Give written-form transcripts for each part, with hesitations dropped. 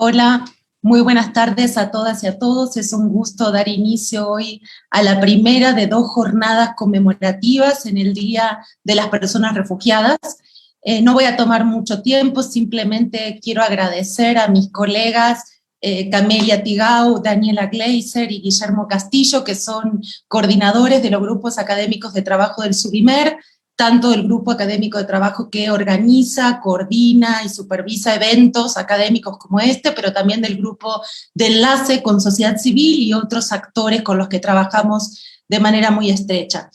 Hola, muy buenas tardes a todas y a todos. Es un gusto dar inicio hoy a la primera de 2 jornadas conmemorativas en el Día de las Personas Refugiadas. No voy a tomar mucho tiempo, simplemente quiero agradecer a mis colegas Camelia Tigau, Daniela Gleiser y Guillermo Castillo, que son coordinadores de los grupos académicos de trabajo del Subimer, tanto del grupo académico de trabajo que organiza, coordina y supervisa eventos académicos como este, pero también del grupo de enlace con sociedad civil y otros actores con los que trabajamos de manera muy estrecha.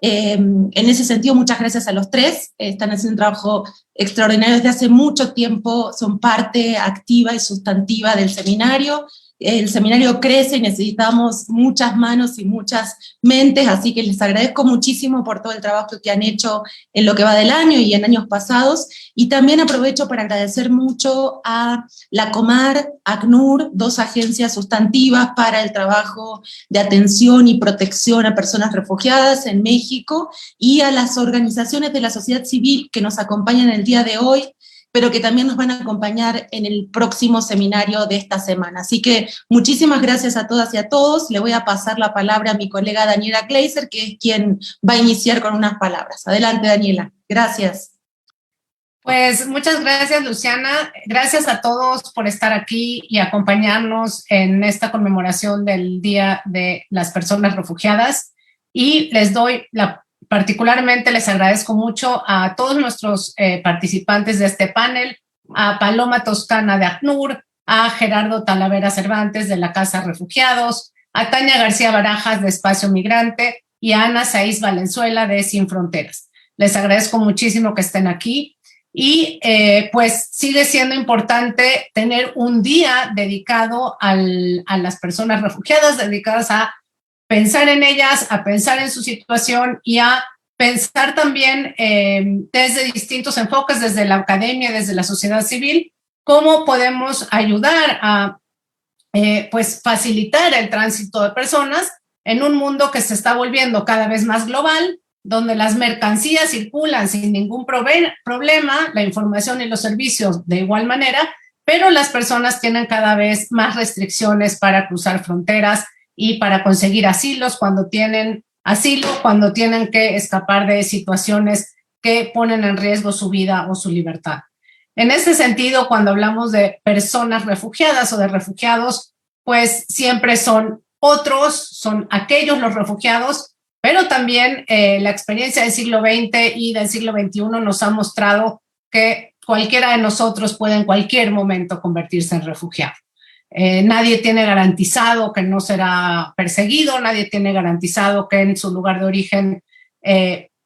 En ese sentido, muchas gracias a los tres, están haciendo un trabajo extraordinario desde hace mucho tiempo, son parte activa y sustantiva del seminario. El seminario crece y necesitamos muchas manos y muchas mentes, así que les agradezco muchísimo por todo el trabajo que han hecho en lo que va del año y en años pasados, y también aprovecho para agradecer mucho a la Comar, ACNUR, 2 agencias sustantivas para el trabajo de atención y protección a personas refugiadas en México, y a las organizaciones de la sociedad civil que nos acompañan el día de hoy, pero que también nos van a acompañar en el próximo seminario de esta semana. Así que muchísimas gracias a todas y a todos. Le voy a pasar la palabra a mi colega Daniela Gleiser, que es quien va a iniciar con unas palabras. Adelante, Daniela. Gracias. Pues muchas gracias, Luciana. Gracias a todos por estar aquí y acompañarnos en esta conmemoración del Día de las Personas Refugiadas. Y particularmente les agradezco mucho a todos nuestros participantes de este panel, a Paloma Toscana de ACNUR, a Gerardo Talavera Cervantes de la Casa Refugiados, a Tania García Barajas de Espacio Migrante y a Ana Saiz Valenzuela de Sin Fronteras. Les agradezco muchísimo que estén aquí. Y pues sigue siendo importante tener un día dedicado a las personas refugiadas, dedicadas a pensar en ellas, a pensar en su situación y a pensar también desde distintos enfoques, desde la academia, desde la sociedad civil, cómo podemos ayudar a pues facilitar el tránsito de personas en un mundo que se está volviendo cada vez más global, donde las mercancías circulan sin ningún problema, la información y los servicios de igual manera, pero las personas tienen cada vez más restricciones para cruzar fronteras y para conseguir asilos cuando tienen que escapar de situaciones que ponen en riesgo su vida o su libertad. En ese sentido, cuando hablamos de personas refugiadas o de refugiados, pues siempre son otros, son aquellos los refugiados, pero también la experiencia del siglo XX y del siglo XXI nos ha mostrado que cualquiera de nosotros puede en cualquier momento convertirse en refugiado. Nadie tiene garantizado que no será perseguido, nadie tiene garantizado que en su lugar de origen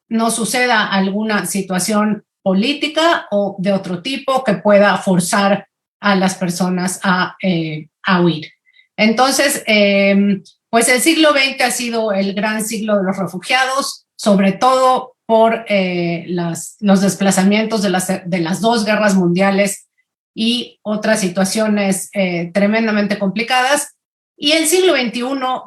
no suceda alguna situación política o de otro tipo que pueda forzar a las personas a huir. Entonces, pues el siglo XX ha sido el gran siglo de los refugiados, sobre todo por los desplazamientos de las 2 guerras mundiales y otras situaciones tremendamente complicadas. Y el siglo XXI,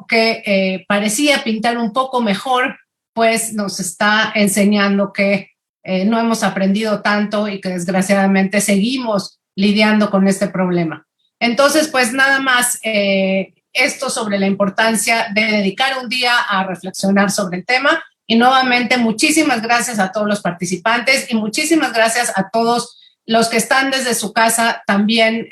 que parecía pintar un poco mejor, pues nos está enseñando que no hemos aprendido tanto y que desgraciadamente seguimos lidiando con este problema. Entonces, pues nada más esto sobre la importancia de dedicar un día a reflexionar sobre el tema. Y nuevamente, muchísimas gracias a todos los participantes y muchísimas gracias a todos los que están desde su casa también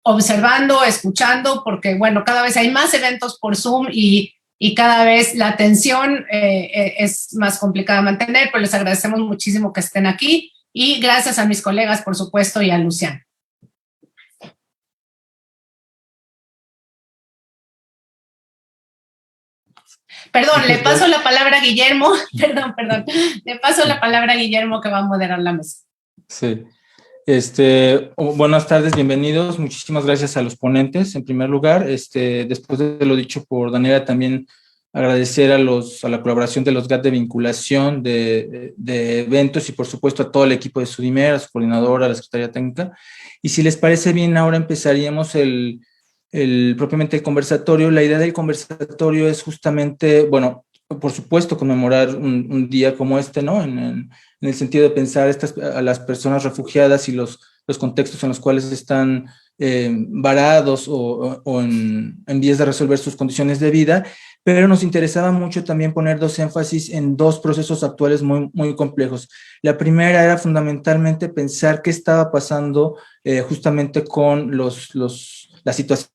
observando, escuchando, porque bueno, cada vez hay más eventos por Zoom y cada vez la atención es más complicada de mantener, pero les agradecemos muchísimo que estén aquí y gracias a mis colegas, por supuesto, y a Luciana. Perdón, le paso la palabra a Guillermo, le paso la palabra a Guillermo que va a moderar la mesa. Sí. Buenas tardes, bienvenidos. Muchísimas gracias a los ponentes. En primer lugar, después de lo dicho por Daniela, también agradecer a la colaboración de los GAT de vinculación de eventos y por supuesto a todo el equipo de Sudimer, a su coordinadora, a la Secretaría Técnica. Y si les parece bien, ahora empezaríamos propiamente el conversatorio. La idea del conversatorio es justamente, bueno, por supuesto, conmemorar un día como este, ¿no? En el sentido de pensar a las personas refugiadas y los contextos en los cuales están varados o en vías de resolver sus condiciones de vida, pero nos interesaba mucho también poner dos énfasis en dos procesos actuales muy, muy complejos. La primera era fundamentalmente pensar qué estaba pasando justamente con las situaciones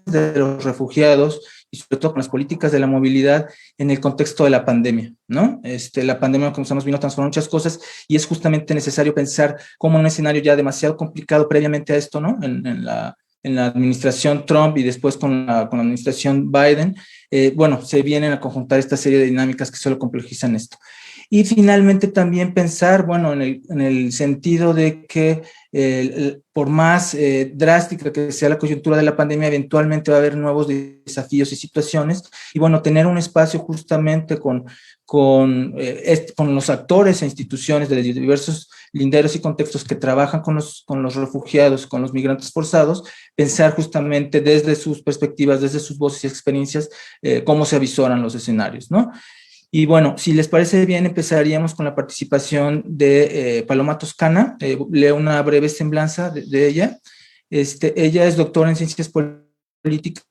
de los refugiados y sobre todo con las políticas de la movilidad en el contexto de la pandemia, ¿no? La pandemia, como sabemos, vino a transformar muchas cosas y es justamente necesario pensar cómo un escenario ya demasiado complicado previamente a esto, ¿no? En la administración Trump y después con la administración Biden, bueno, se vienen a conjuntar esta serie de dinámicas que solo complejizan esto. Y finalmente también pensar, bueno, en el sentido de que por más drástica que sea la coyuntura de la pandemia, eventualmente va a haber nuevos desafíos y situaciones, y bueno, tener un espacio justamente con los actores e instituciones de diversos linderos y contextos que trabajan con los refugiados, con los migrantes forzados, pensar justamente desde sus perspectivas, desde sus voces y experiencias, cómo se avisoran los escenarios, ¿no? Y bueno, si les parece bien, empezaríamos con la participación de Paloma Toscana. Leo una breve semblanza de ella. Ella es doctora en Ciencias Políticas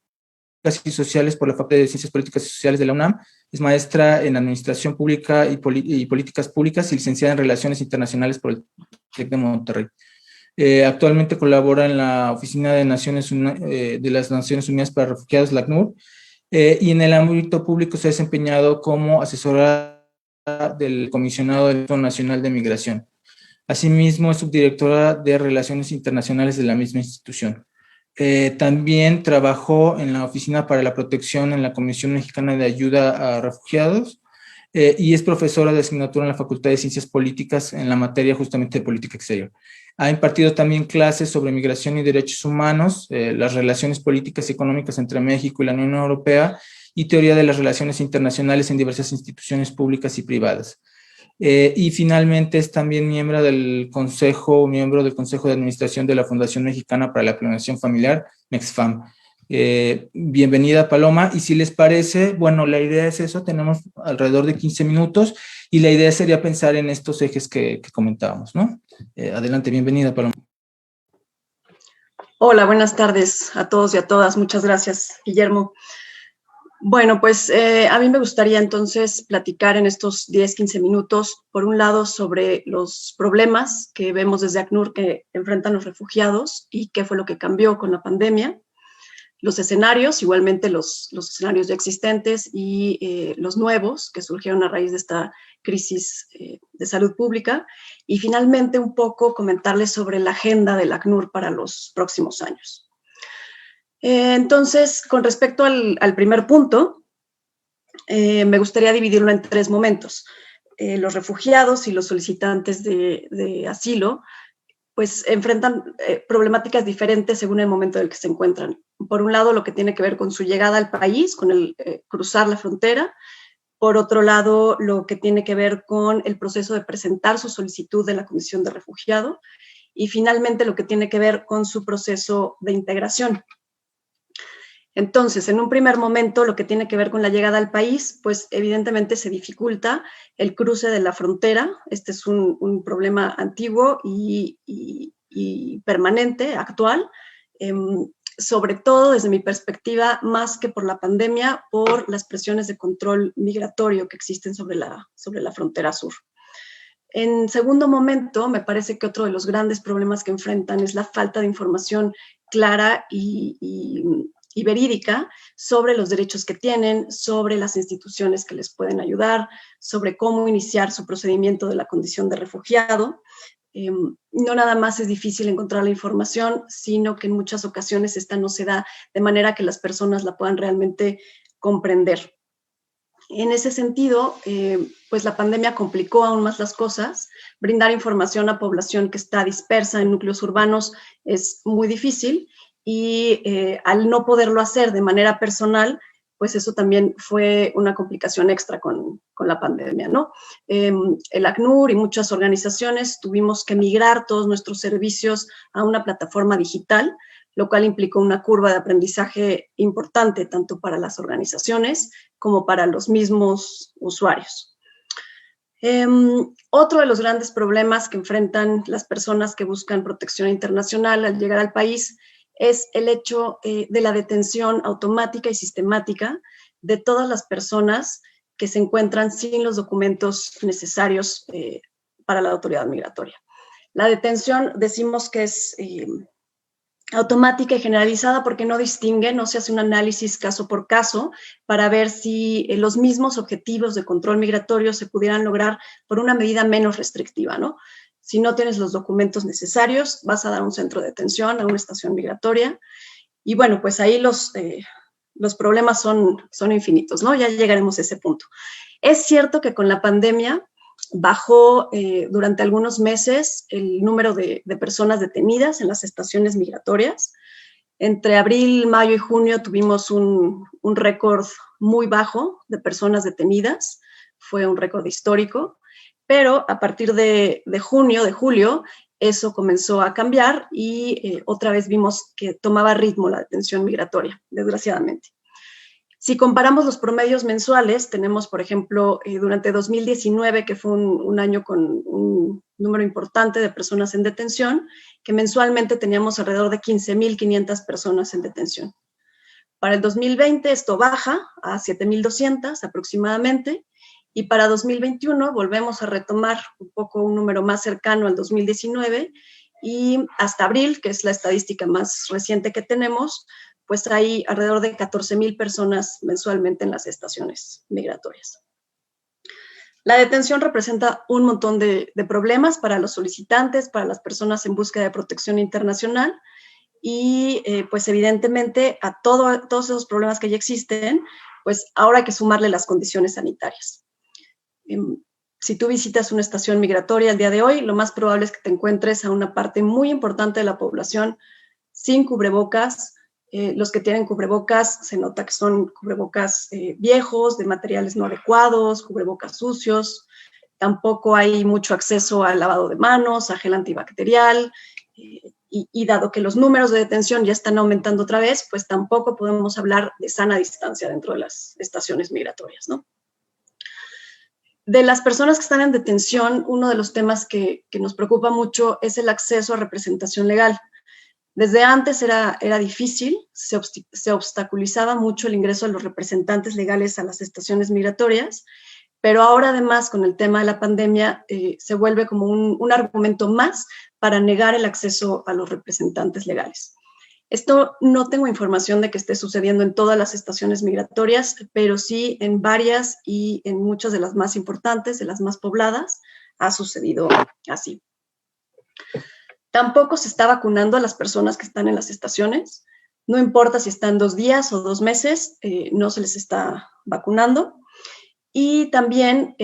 y Sociales por la Facultad de Ciencias Políticas y Sociales de la UNAM. Es maestra en Administración Pública y Políticas Públicas y licenciada en Relaciones Internacionales por el TEC de Monterrey. Actualmente colabora en la Oficina de las Naciones Unidas para Refugiados, la ACNUR, y en el ámbito público se ha desempeñado como asesora del Comisionado del Fondo Nacional de Migración. Asimismo, es subdirectora de Relaciones Internacionales de la misma institución. También trabajó en la Oficina para la Protección en la Comisión Mexicana de Ayuda a Refugiados y es profesora de asignatura en la Facultad de Ciencias Políticas en la materia justamente de Política Exterior. Ha impartido también clases sobre migración y derechos humanos, las relaciones políticas y económicas entre México y la Unión Europea y teoría de las relaciones internacionales en diversas instituciones públicas y privadas. Y finalmente es también miembro del Consejo de Administración de la Fundación Mexicana para la Planeación Familiar, MEXFAM. Bienvenida, Paloma, y si les parece, bueno, la idea es eso, tenemos alrededor de 15 minutos y la idea sería pensar en estos ejes que comentábamos, ¿no? Adelante, bienvenida, Paloma. Hola, buenas tardes a todos y a todas. Muchas gracias, Guillermo. Bueno, pues a mí me gustaría entonces platicar en estos 10-15 minutos, por un lado, sobre los problemas que vemos desde ACNUR que enfrentan los refugiados y qué fue lo que cambió con la pandemia, los escenarios, igualmente los escenarios ya existentes y los nuevos que surgieron a raíz de esta crisis de salud pública, y finalmente un poco comentarles sobre la agenda del ACNUR para los próximos años. Entonces, con respecto al primer punto, me gustaría dividirlo en tres momentos. Los refugiados y los solicitantes de asilo pues enfrentan problemáticas diferentes según el momento en el que se encuentran. Por un lado, lo que tiene que ver con su llegada al país, con el cruzar la frontera. Por otro lado, lo que tiene que ver con el proceso de presentar su solicitud de la condición de refugiado. Y finalmente, lo que tiene que ver con su proceso de integración. Entonces, en un primer momento, lo que tiene que ver con la llegada al país, pues evidentemente se dificulta el cruce de la frontera. Este es un problema antiguo y permanente, actual, sobre todo desde mi perspectiva, más que por la pandemia, por las presiones de control migratorio que existen sobre la frontera sur. En segundo momento, me parece que otro de los grandes problemas que enfrentan es la falta de información clara y verídica sobre los derechos que tienen, sobre las instituciones que les pueden ayudar, sobre cómo iniciar su procedimiento de la condición de refugiado. No nada más es difícil encontrar la información, sino que en muchas ocasiones esta no se da de manera que las personas la puedan realmente comprender. En ese sentido, pues la pandemia complicó aún más las cosas. Brindar información a población que está dispersa en núcleos urbanos es muy difícil, y al no poderlo hacer de manera personal, pues eso también fue una complicación extra con la pandemia, ¿no? El ACNUR y muchas organizaciones tuvimos que migrar todos nuestros servicios a una plataforma digital, lo cual implicó una curva de aprendizaje importante tanto para las organizaciones como para los mismos usuarios. Otro de los grandes problemas que enfrentan las personas que buscan protección internacional al llegar al país es el hecho de la detención automática y sistemática de todas las personas que se encuentran sin los documentos necesarios para la autoridad migratoria. La detención decimos que es automática y generalizada porque no distingue, no se hace un análisis caso por caso para ver si los mismos objetivos de control migratorio se pudieran lograr por una medida menos restrictiva, ¿no? Si no tienes los documentos necesarios, vas a dar a un centro de detención, a una estación migratoria, y bueno, pues ahí los problemas son infinitos, ¿no? Ya llegaremos a ese punto. Es cierto que con la pandemia bajó durante algunos meses el número de personas detenidas en las estaciones migratorias. Entre abril, mayo y junio tuvimos un récord muy bajo de personas detenidas, fue un récord histórico, pero a partir de julio, eso comenzó a cambiar y otra vez vimos que tomaba ritmo la detención migratoria, desgraciadamente. Si comparamos los promedios mensuales, tenemos, por ejemplo, durante 2019, que fue un año con un número importante de personas en detención, que mensualmente teníamos alrededor de 15.500 personas en detención. Para el 2020 esto baja a 7.200 aproximadamente, y para 2021 volvemos a retomar un poco un número más cercano al 2019, y hasta abril, que es la estadística más reciente que tenemos, pues hay alrededor de 14.000 personas mensualmente en las estaciones migratorias. La detención representa un montón de problemas para los solicitantes, para las personas en búsqueda de protección internacional y pues evidentemente a todos esos problemas que ya existen, pues ahora hay que sumarle las condiciones sanitarias. Si tú visitas una estación migratoria el día de hoy, lo más probable es que te encuentres a una parte muy importante de la población sin cubrebocas. Los que tienen cubrebocas se nota que son cubrebocas viejos, de materiales no adecuados, cubrebocas sucios. Tampoco hay mucho acceso al lavado de manos, a gel antibacterial. Y dado que los números de detención ya están aumentando otra vez, pues tampoco podemos hablar de sana distancia dentro de las estaciones migratorias, ¿no? De las personas que están en detención, uno de los temas que nos preocupa mucho es el acceso a representación legal. Desde antes era difícil, se obstaculizaba mucho el ingreso de los representantes legales a las estaciones migratorias, pero ahora además con el tema de la pandemia se vuelve como un argumento más para negar el acceso a los representantes legales. Esto no tengo información de que esté sucediendo en todas las estaciones migratorias, pero sí en varias y en muchas de las más importantes, de las más pobladas, ha sucedido así. Tampoco se está vacunando a las personas que están en las estaciones. No importa si están 2 días o 2 meses, no se les está vacunando. Y también,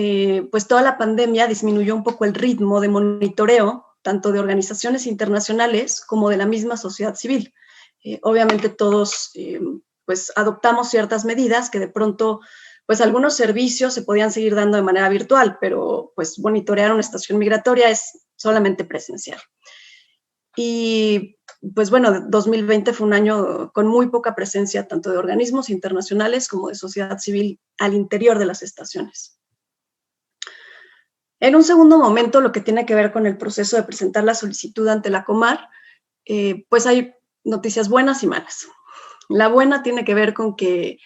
pues toda la pandemia disminuyó un poco el ritmo de monitoreo, tanto de organizaciones internacionales como de la misma sociedad civil. Obviamente todos, pues adoptamos ciertas medidas que de pronto, pues algunos servicios se podían seguir dando de manera virtual, pero pues monitorear una estación migratoria es solamente presencial. Y pues bueno, 2020 fue un año con muy poca presencia tanto de organismos internacionales como de sociedad civil al interior de las estaciones. En un segundo momento, lo que tiene que ver con el proceso de presentar la solicitud ante la Comar, pues hay noticias buenas y malas. La buena tiene que ver con que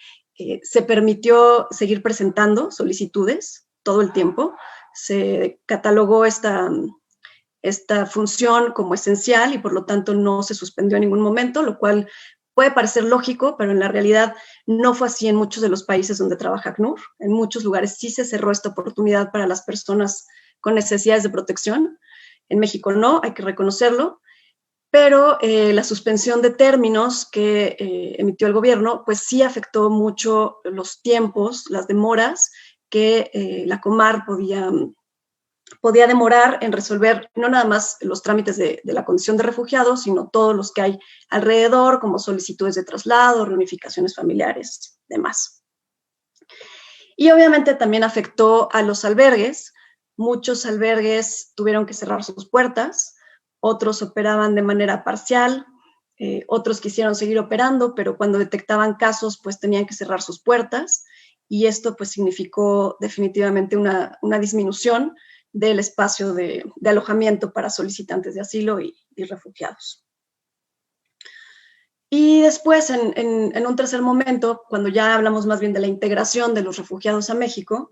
se permitió seguir presentando solicitudes todo el tiempo, se catalogó esta función como esencial y por lo tanto no se suspendió en ningún momento, lo cual puede parecer lógico, pero en la realidad no fue así en muchos de los países donde trabaja ACNUR. En muchos lugares sí se cerró esta oportunidad para las personas con necesidades de protección. En México no, hay que reconocerlo, pero la suspensión de términos que emitió el gobierno, pues sí afectó mucho los tiempos, las demoras que la Comar podía demorar en resolver no nada más los trámites de la condición de refugiado, sino todos los que hay alrededor, como solicitudes de traslado, reunificaciones familiares, demás. Y obviamente también afectó a los albergues. Muchos albergues tuvieron que cerrar sus puertas, otros operaban de manera parcial, otros quisieron seguir operando, pero cuando detectaban casos, pues tenían que cerrar sus puertas. y esto pues significó definitivamente una disminución del espacio de alojamiento para solicitantes de asilo y refugiados. Y después, en un tercer momento, cuando ya hablamos más bien de la integración de los refugiados a México,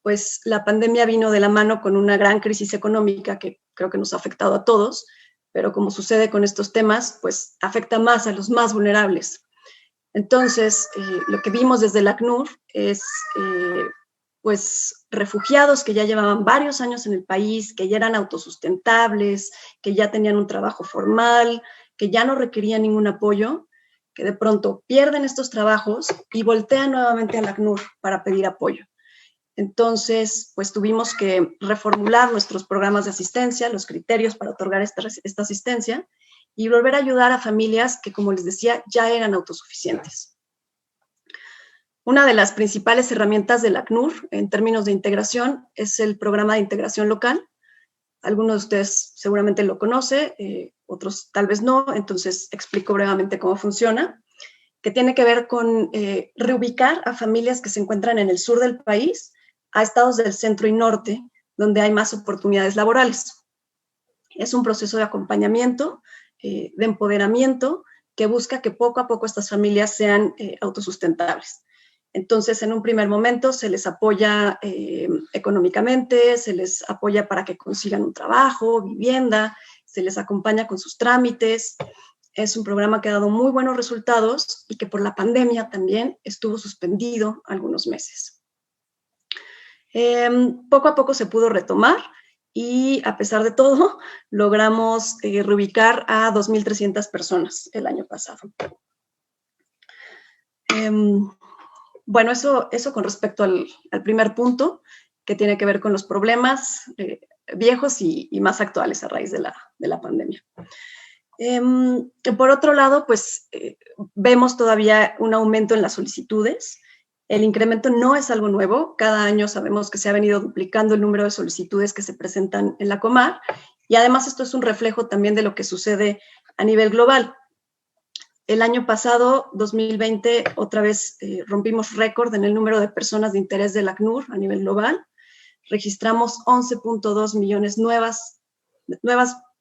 pues la pandemia vino de la mano con una gran crisis económica que creo que nos ha afectado a todos, pero como sucede con estos temas, pues afecta más a los más vulnerables. Entonces, lo que vimos desde el ACNUR es pues refugiados que ya llevaban varios años en el país, que ya eran autosustentables, que ya tenían un trabajo formal, que ya no requerían ningún apoyo, que de pronto pierden estos trabajos y voltean nuevamente al ACNUR para pedir apoyo. Entonces, pues tuvimos que reformular nuestros programas de asistencia, los criterios para otorgar esta asistencia y volver a ayudar a familias que, como les decía, ya eran autosuficientes. Una de las principales herramientas del ACNUR en términos de integración es el programa de integración local. Algunos de ustedes seguramente lo conocen, otros tal vez no, entonces explico brevemente cómo funciona, que tiene que ver con reubicar a familias que se encuentran en el sur del país a estados del centro y norte, donde hay más oportunidades laborales. Es un proceso de acompañamiento, de empoderamiento, que busca que poco a poco estas familias sean autosustentables. Entonces, en un primer momento se les apoya económicamente, se les apoya para que consigan un trabajo, vivienda, se les acompaña con sus trámites. Es un programa que ha dado muy buenos resultados y que por la pandemia también estuvo suspendido algunos meses. Poco a poco se pudo retomar y a pesar de todo logramos reubicar a 2.300 personas el año pasado. Bueno, eso con respecto al primer punto, que tiene que ver con los problemas viejos y más actuales a raíz de la pandemia. Por otro lado, pues vemos todavía un aumento en las solicitudes. El incremento no es algo nuevo. Cada año sabemos que se ha venido duplicando el número de solicitudes que se presentan en la Comar y además esto es un reflejo también de lo que sucede a nivel global. El año pasado, 2020, otra vez rompimos récord en el número de personas de interés del ACNUR a nivel global. Registramos 11.2 millones nuevas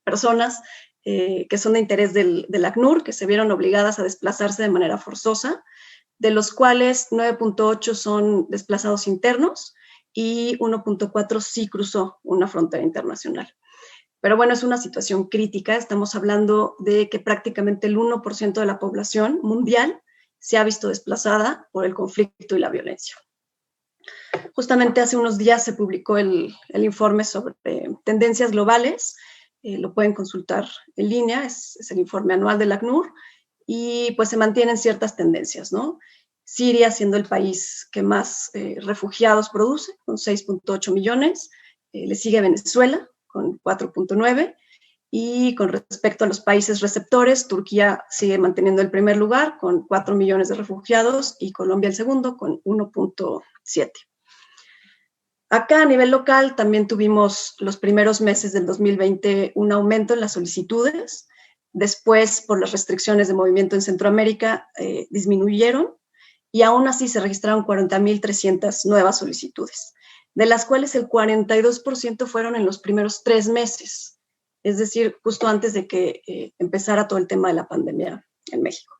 personas que son de interés del ACNUR, que se vieron obligadas a desplazarse de manera forzosa, de los cuales 9.8 son desplazados internos y 1.4 sí cruzó una frontera internacional. Pero bueno, es una situación crítica. Estamos hablando de que prácticamente el 1% de la población mundial se ha visto desplazada por el conflicto y la violencia. Justamente hace unos días se publicó el informe sobre tendencias globales. Lo pueden consultar en línea, es el informe anual del ACNUR, y pues se mantienen ciertas tendencias, ¿no? Siria siendo el país que más refugiados produce, con 6.8 millones, le sigue Venezuela, con 4.9, y con respecto a los países receptores, Turquía sigue manteniendo el primer lugar con 4 millones de refugiados y Colombia el segundo con 1.7. Acá a nivel local también tuvimos los primeros meses del 2020 un aumento en las solicitudes, después por las restricciones de movimiento en Centroamérica disminuyeron y aún así se registraron 40.300 nuevas solicitudes, de las cuales el 42% fueron en los primeros 3 meses, es decir, justo antes de que empezara todo el tema de la pandemia en México.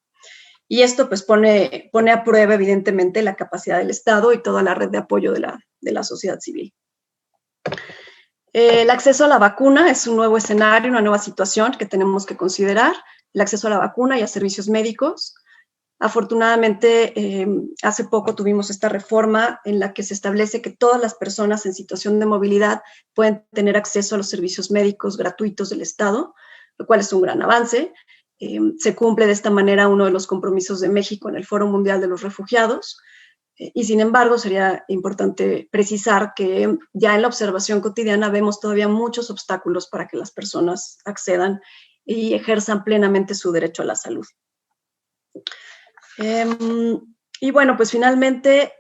Y esto pues pone a prueba evidentemente la capacidad del Estado y toda la red de apoyo de la sociedad civil. El acceso a la vacuna es un nuevo escenario, una nueva situación que tenemos que considerar, el acceso a la vacuna y a servicios médicos. Afortunadamente, hace poco tuvimos esta reforma en la que se establece que todas las personas en situación de movilidad pueden tener acceso a los servicios médicos gratuitos del Estado, lo cual es un gran avance. Se cumple de esta manera uno de los compromisos de México en el Foro Mundial de los Refugiados. Y sin embargo, sería importante precisar que ya en la observación cotidiana vemos todavía muchos obstáculos para que las personas accedan y ejerzan plenamente su derecho a la salud. Y bueno, pues finalmente,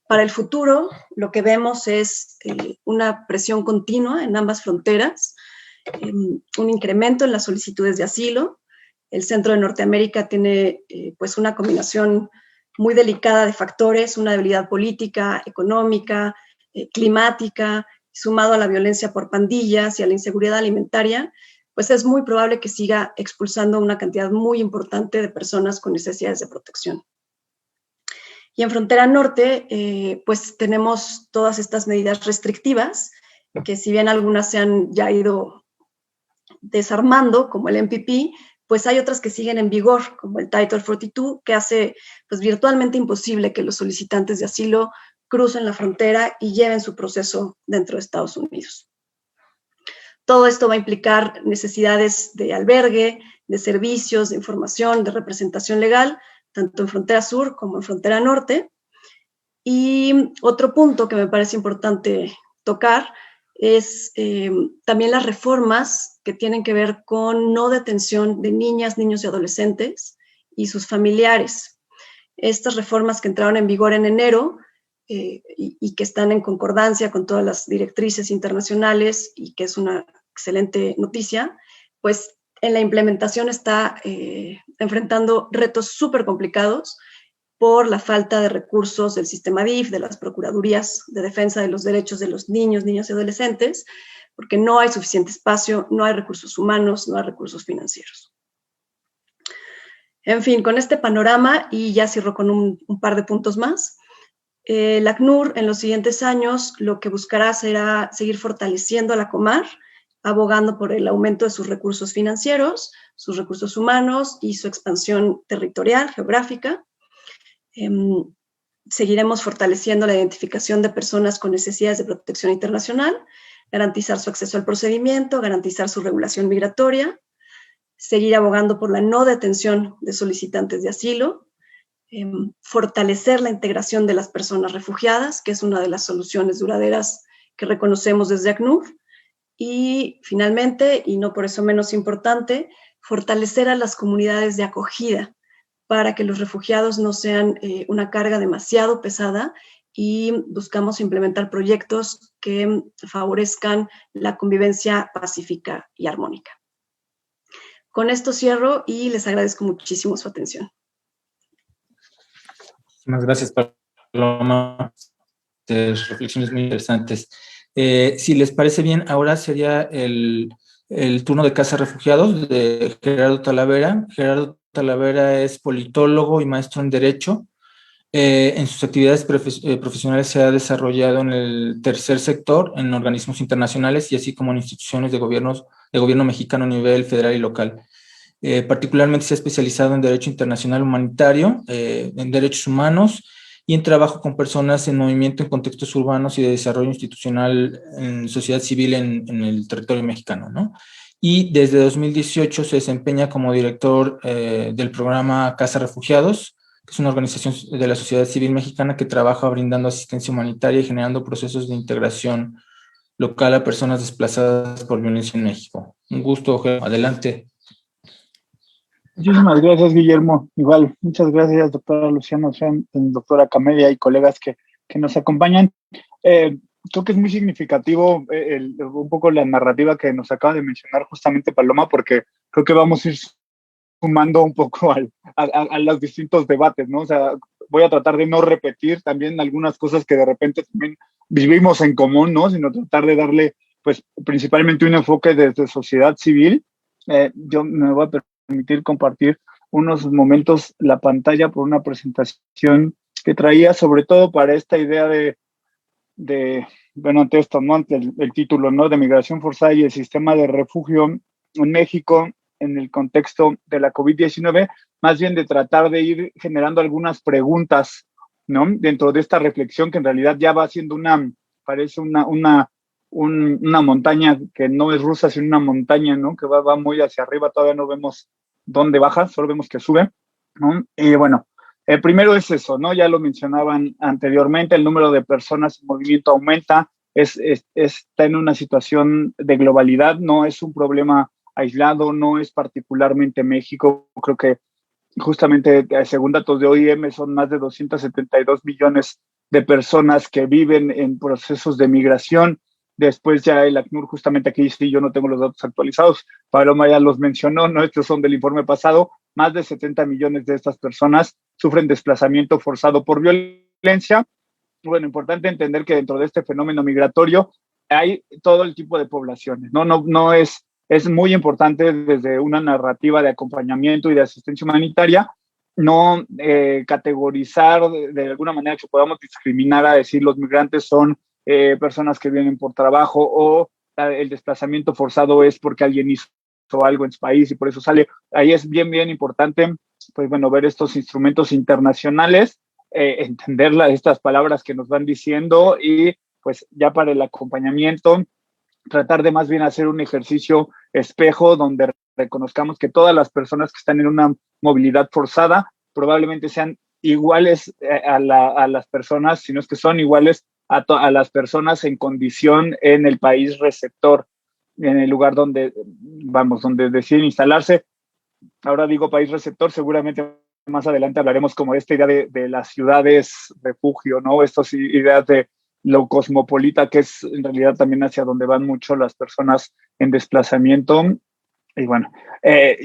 para el futuro, lo que vemos es una presión continua en ambas fronteras, un incremento en las solicitudes de asilo. El centro de Norteamérica tiene pues una combinación muy delicada de factores, una debilidad política, económica, climática, sumado a la violencia por pandillas y a la inseguridad alimentaria, pues es muy probable que siga expulsando una cantidad muy importante de personas con necesidades de protección. Y en frontera norte, pues tenemos todas estas medidas restrictivas, que si bien algunas se han ya ido desarmando, como el MPP, pues hay otras que siguen en vigor, como el Title 42, que hace pues virtualmente imposible que los solicitantes de asilo crucen la frontera y lleven su proceso dentro de Estados Unidos. Todo esto va a implicar necesidades de albergue, de servicios, de información, de representación legal, tanto en frontera sur como en frontera norte. Y otro punto que me parece importante tocar es también las reformas que tienen que ver con no detención de niñas, niños y adolescentes y sus familiares. Estas reformas que entraron en vigor en enero y que están en concordancia con todas las directrices internacionales y que es una excelente noticia, pues en la implementación está enfrentando retos súper complicados por la falta de recursos del sistema DIF, de las procuradurías de defensa de los derechos de los niños, niñas y adolescentes, porque no hay suficiente espacio, no hay recursos humanos, no hay recursos financieros. En fin, con este panorama, y ya cierro con un par de puntos más, la ACNUR en los siguientes años lo que buscará será seguir fortaleciendo a la Comar, abogando por el aumento de sus recursos financieros, sus recursos humanos y su expansión territorial, geográfica. Seguiremos fortaleciendo la identificación de personas con necesidades de protección internacional, garantizar su acceso al procedimiento, garantizar su regulación migratoria, seguir abogando por la no detención de solicitantes de asilo, fortalecer la integración de las personas refugiadas, que es una de las soluciones duraderas que reconocemos desde ACNUR, y finalmente, y no por eso menos importante, fortalecer a las comunidades de acogida para que los refugiados no sean una carga demasiado pesada y buscamos implementar proyectos que favorezcan la convivencia pacífica y armónica. Con esto cierro y les agradezco muchísimo su atención. Muchas gracias, Paloma. Reflexiones muy interesantes. Si les parece bien, ahora sería el turno de Casa Refugiados de Gerardo Talavera. Gerardo Talavera es politólogo y maestro en Derecho. En sus actividades profesionales se ha desarrollado en el tercer sector, en organismos internacionales y así como en instituciones de gobierno mexicano a nivel federal y local. Particularmente se ha especializado en Derecho Internacional Humanitario, en Derechos Humanos y en trabajo con personas en movimiento en contextos urbanos y de desarrollo institucional en sociedad civil en el territorio mexicano, ¿no? Y desde 2018 se desempeña como director del programa Casa Refugiados, que es una organización de la sociedad civil mexicana que trabaja brindando asistencia humanitaria y generando procesos de integración local a personas desplazadas por violencia en México. Un gusto, Gerardo. Adelante. Muchísimas gracias, Guillermo. Igual, muchas gracias, doctora Luciana, doctora Camelia y colegas que nos acompañan. Creo que es muy significativo un poco la narrativa que nos acaba de mencionar justamente Paloma, porque creo que vamos a ir sumando un poco a los distintos debates, ¿no? O sea, voy a tratar de no repetir también algunas cosas que de repente también vivimos en común, ¿no? Sino tratar de darle, pues, principalmente un enfoque desde sociedad civil. Yo me voy a permitir compartir unos momentos la pantalla por una presentación que traía sobre todo para esta idea bueno, ante esto, ¿no? Ante el título, ¿no? De migración forzada y el sistema de refugio en México en el contexto de la COVID-19, más bien de tratar de ir generando algunas preguntas, ¿no? Dentro de esta reflexión que en realidad ya va siendo parece una montaña que no es rusa, sino una montaña, ¿no? Que va muy hacia arriba, todavía no vemos dónde baja, solo vemos que sube, ¿no? Y bueno, primero es eso, ¿no? Ya lo mencionaban anteriormente, el número de personas en movimiento aumenta, está en una situación de globalidad, no es un problema aislado, no es particularmente México. Creo que justamente según datos de OIM son más de 272 millones de personas que viven en procesos de migración. Después ya el ACNUR, justamente aquí sí, yo no tengo los datos actualizados, Paloma ya los mencionó, ¿no? Estos son del informe pasado, más de 70 millones de estas personas sufren desplazamiento forzado por violencia. Bueno, importante entender que dentro de este fenómeno migratorio hay todo el tipo de poblaciones, no es muy importante desde una narrativa de acompañamiento y de asistencia humanitaria, no categorizar de alguna manera que podamos discriminar a decir los migrantes son personas que vienen por trabajo o el desplazamiento forzado es porque alguien hizo algo en su país y por eso sale. Ahí es bien importante, pues bueno, ver estos instrumentos internacionales, entender estas palabras que nos van diciendo y pues ya para el acompañamiento tratar de más bien hacer un ejercicio espejo donde reconozcamos que todas las personas que están en una movilidad forzada probablemente sean iguales a las personas, si no es que son iguales a las personas en condición en el país receptor, en el lugar donde deciden instalarse. Ahora digo país receptor, seguramente más adelante hablaremos como de esta idea de las ciudades refugio, ¿no? Estas ideas de lo cosmopolita, que es en realidad también hacia donde van mucho las personas en desplazamiento. Y bueno,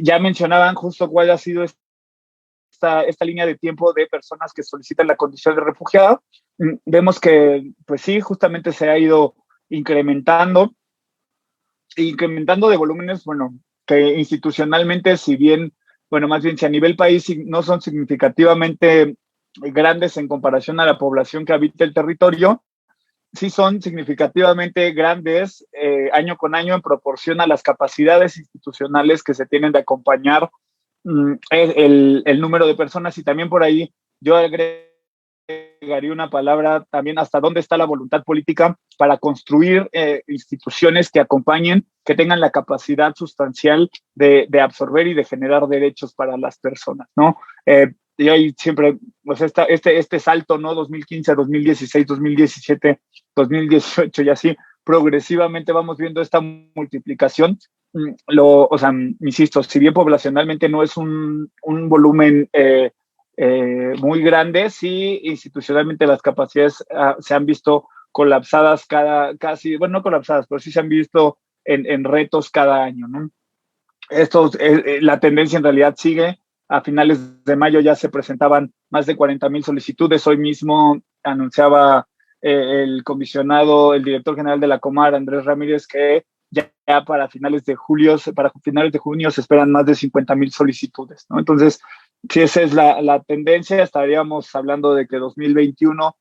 ya mencionaban justo cuál ha sido esta línea de tiempo de personas que solicitan la condición de refugiado. Vemos que, pues sí, justamente se ha ido incrementando de volúmenes, bueno, que institucionalmente, si bien, bueno, más bien si a nivel país no son significativamente grandes en comparación a la población que habita el territorio, sí son significativamente grandes año con año en proporción a las capacidades institucionales que se tienen de acompañar el número de personas. Y también por ahí yo agregaría una palabra también, hasta dónde está la voluntad política para construir instituciones que acompañen, que tengan la capacidad sustancial de absorber y de generar derechos para las personas, ¿no? Y ahí siempre, pues este salto, ¿no? 2015, 2016, 2017, 2018 y así, progresivamente vamos viendo esta multiplicación. O sea, insisto, si bien poblacionalmente no es un volumen muy grande, sí institucionalmente las capacidades se han visto colapsadas no colapsadas, pero sí se han visto en retos cada año, ¿no? La tendencia en realidad sigue. A finales de mayo ya se presentaban más de 40,000 solicitudes. Hoy mismo anunciaba el director general de la Comar, Andrés Ramírez, que ya para finales de junio se esperan más de 50,000 solicitudes, ¿no? Entonces, si esa es la tendencia, estaríamos hablando de que 2021